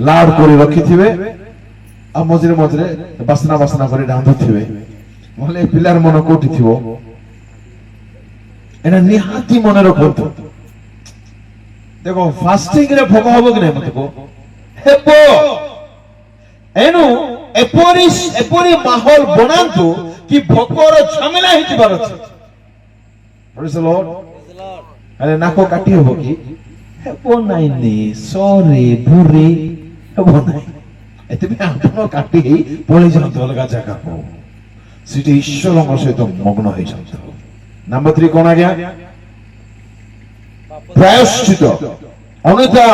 ଲାଉଡ କରି ରଖିଥିବେ, ଆଉ ମଝିରେ ମଝିରେ ବାସ୍ନା କରି ରାନ୍ଧୁଥିବେ, ବୋଲେ ପିଲାର ମନ କୋଉଠି ଥିବ? ଏଟା ନିହାତି ମନେ ରଖନ୍ତୁ। ଦେଖ ଫାଷ୍ଟିଂ ରେ ଭୋଗ ହବ କି ନାହିଁ ମତେ କୁହ? ହେବ। ଏଣୁ ଏପରି ମାହୋଲ ବନାନ୍ତୁ କି ଭୋକର ଝାମେଲା ହେଇଯିବାର ଅଛି। Praise the Lord. ଆରେ ନାକ କାଟି ହବ କି? ହେବ ନାଇଁନି, ସରି ଭୁରି ହେବ ନାହିଁ। ଏଥିପାଇଁ ଆପଣ କାଟି ହେଇ ପଳେଇ ଯାଆନ୍ତୁ ଅଲଗା ଜାଗାକୁ, ସେଠି ଈଶ୍ୱରଙ୍କ ସହିତ ମଗ୍ନ ହେଇଯାନ୍ତୁ। ନମ୍ବର 3 କଣ ଆଜ୍ଞା? ପ୍ରାୟଶ୍ଚିତ। অনুতা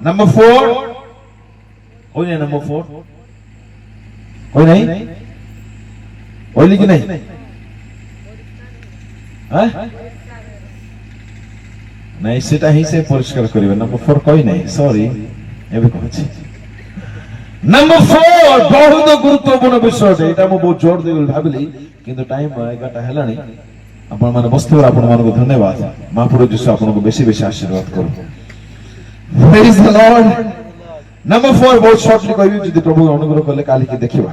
নাম্বার 4 ওই না নাম্বার 4 ওই নাই ওইলি কি নাই হ্যাঁ নাই সেটা হিসে পরিষ্কার করিবে নাম্বার 4 কই নাই সরি ଏବେ କହୁଛି ନମ୍ବର 4 ବହୁତ ଗୁରୁତ୍ୱପୂର୍ଣ୍ଣ ବିଷୟଟେ ଏଇଟା ମୁଁ ବହୁତ ଜୋର ଦେବି ବୋଲି ଭାବିଲି କିନ୍ତୁ ଟାଇମ 11ଟା ହେଲାଣି ଆପଣମାନେ ବସିଥିବାରୁ ଆପଣମାନଙ୍କୁ ଧନ୍ୟବାଦ ମହାପ୍ରଭୁ ଯୀଶୁ ଆପଣଙ୍କୁ ବେଶୀ ବେଶୀ ଆଶୀର୍ବାଦ କରୁ ପ୍ରେଜ୍ ଦ ଲର୍ଡ ନମ୍ବର 4 ବହୁତ ସର୍ଟଲି କହିବି ଯଦି ପ୍ରଭୁ ଅନୁଗ୍ରହ କଲେ କାଲିକି ଦେଖିବା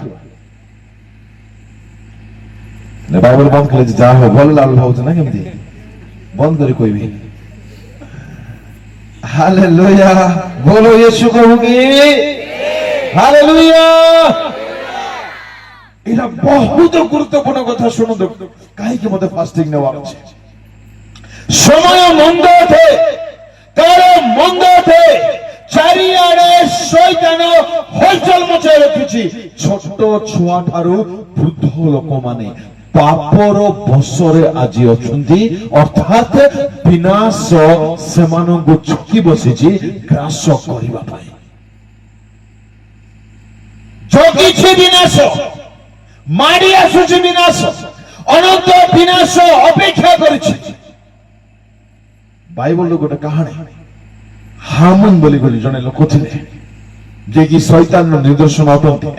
ବାଇବଲ ବନ୍ଦ କଲେ ଯାହା ହଉ ଭଲ ଲାଲ ଭାବୁଛ ନା କେମିତି ବନ୍ଦ କରି କହିବି हालेलुया बोलो यीशु प्रभु की हालेलुया एला बहुत गुरुत्वपूर्ण कथा सुनो काहे कि मते फास्टिंग नेवा अछि समय मंद थे कार मंद थे चारिआडे शैतान हलचल मचाई रखिछि छोट छुआ ठारू वृद्ध लोक माने पापर बसरे आज अछंती अर्थात विनाश सेमानंगु छकी बसिछि ग्रास करिबा पई जो किछि विनाश माडी आसुछि विनाश अनंत विनाश अपेक्षा करिछि बाइबल गोटे कहानी हामन बोली बोली जने लोक थिले जे कि शैतान निदर्शन अटंती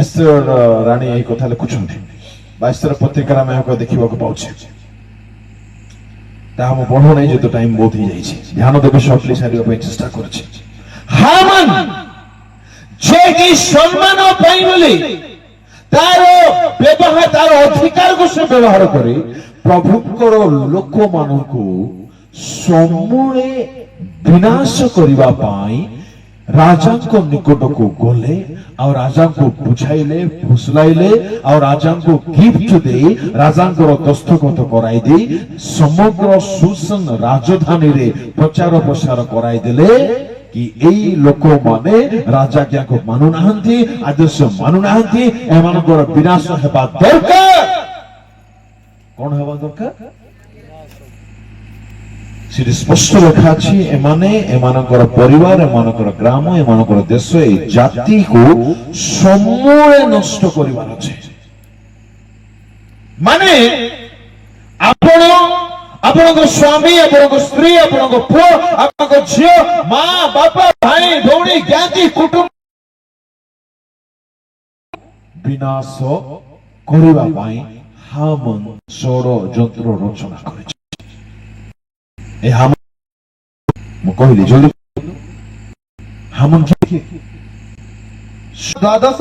एस्तर रानी एही कथा लिखुछंती 22 पत्रिका में देखा पाचे हम पढ़ो नहीं जो तो टाइम बहुत ही जाइए ध्यान देवे सर्टली सारे चेष्टा कर हामान जे कि सम्मान पाई बोली तार व्यवहार तार अधिकार को से व्यवहार करे प्रभुकर लोक मानकु समूले विनाश करबा पाई राजा को निकट को गले और राजा को बुझाइले फुसलाइले और राजा को गिफ्ट दे राजा को दस्तखत कराई दे समग्र सुसन राजधानी रे प्रचार प्रसार कराई देले कि एई लोक माने राजा क्या को मानु नाहंती आदर्श मानु नाहंती एमानकर विनाश हेबा दरकार कोन हेबा दरकार सेठी स्पष्ट लिखा अछि एमाने एमानकर परिवार एमानकर ग्राम एमानकर देश ए जाति को समूले नष्ट करिवार अछि माने आपण आपनको स्वामी आपनको स्त्री आपनको पुओ आपनको झियो मां बापा भाई भौणी ज्ञाति कुटुंब विनाश करिवा पाई हामन षड़यंत्र रचना करिछि ए हामन मु कहली जल्दी हामन द्वादश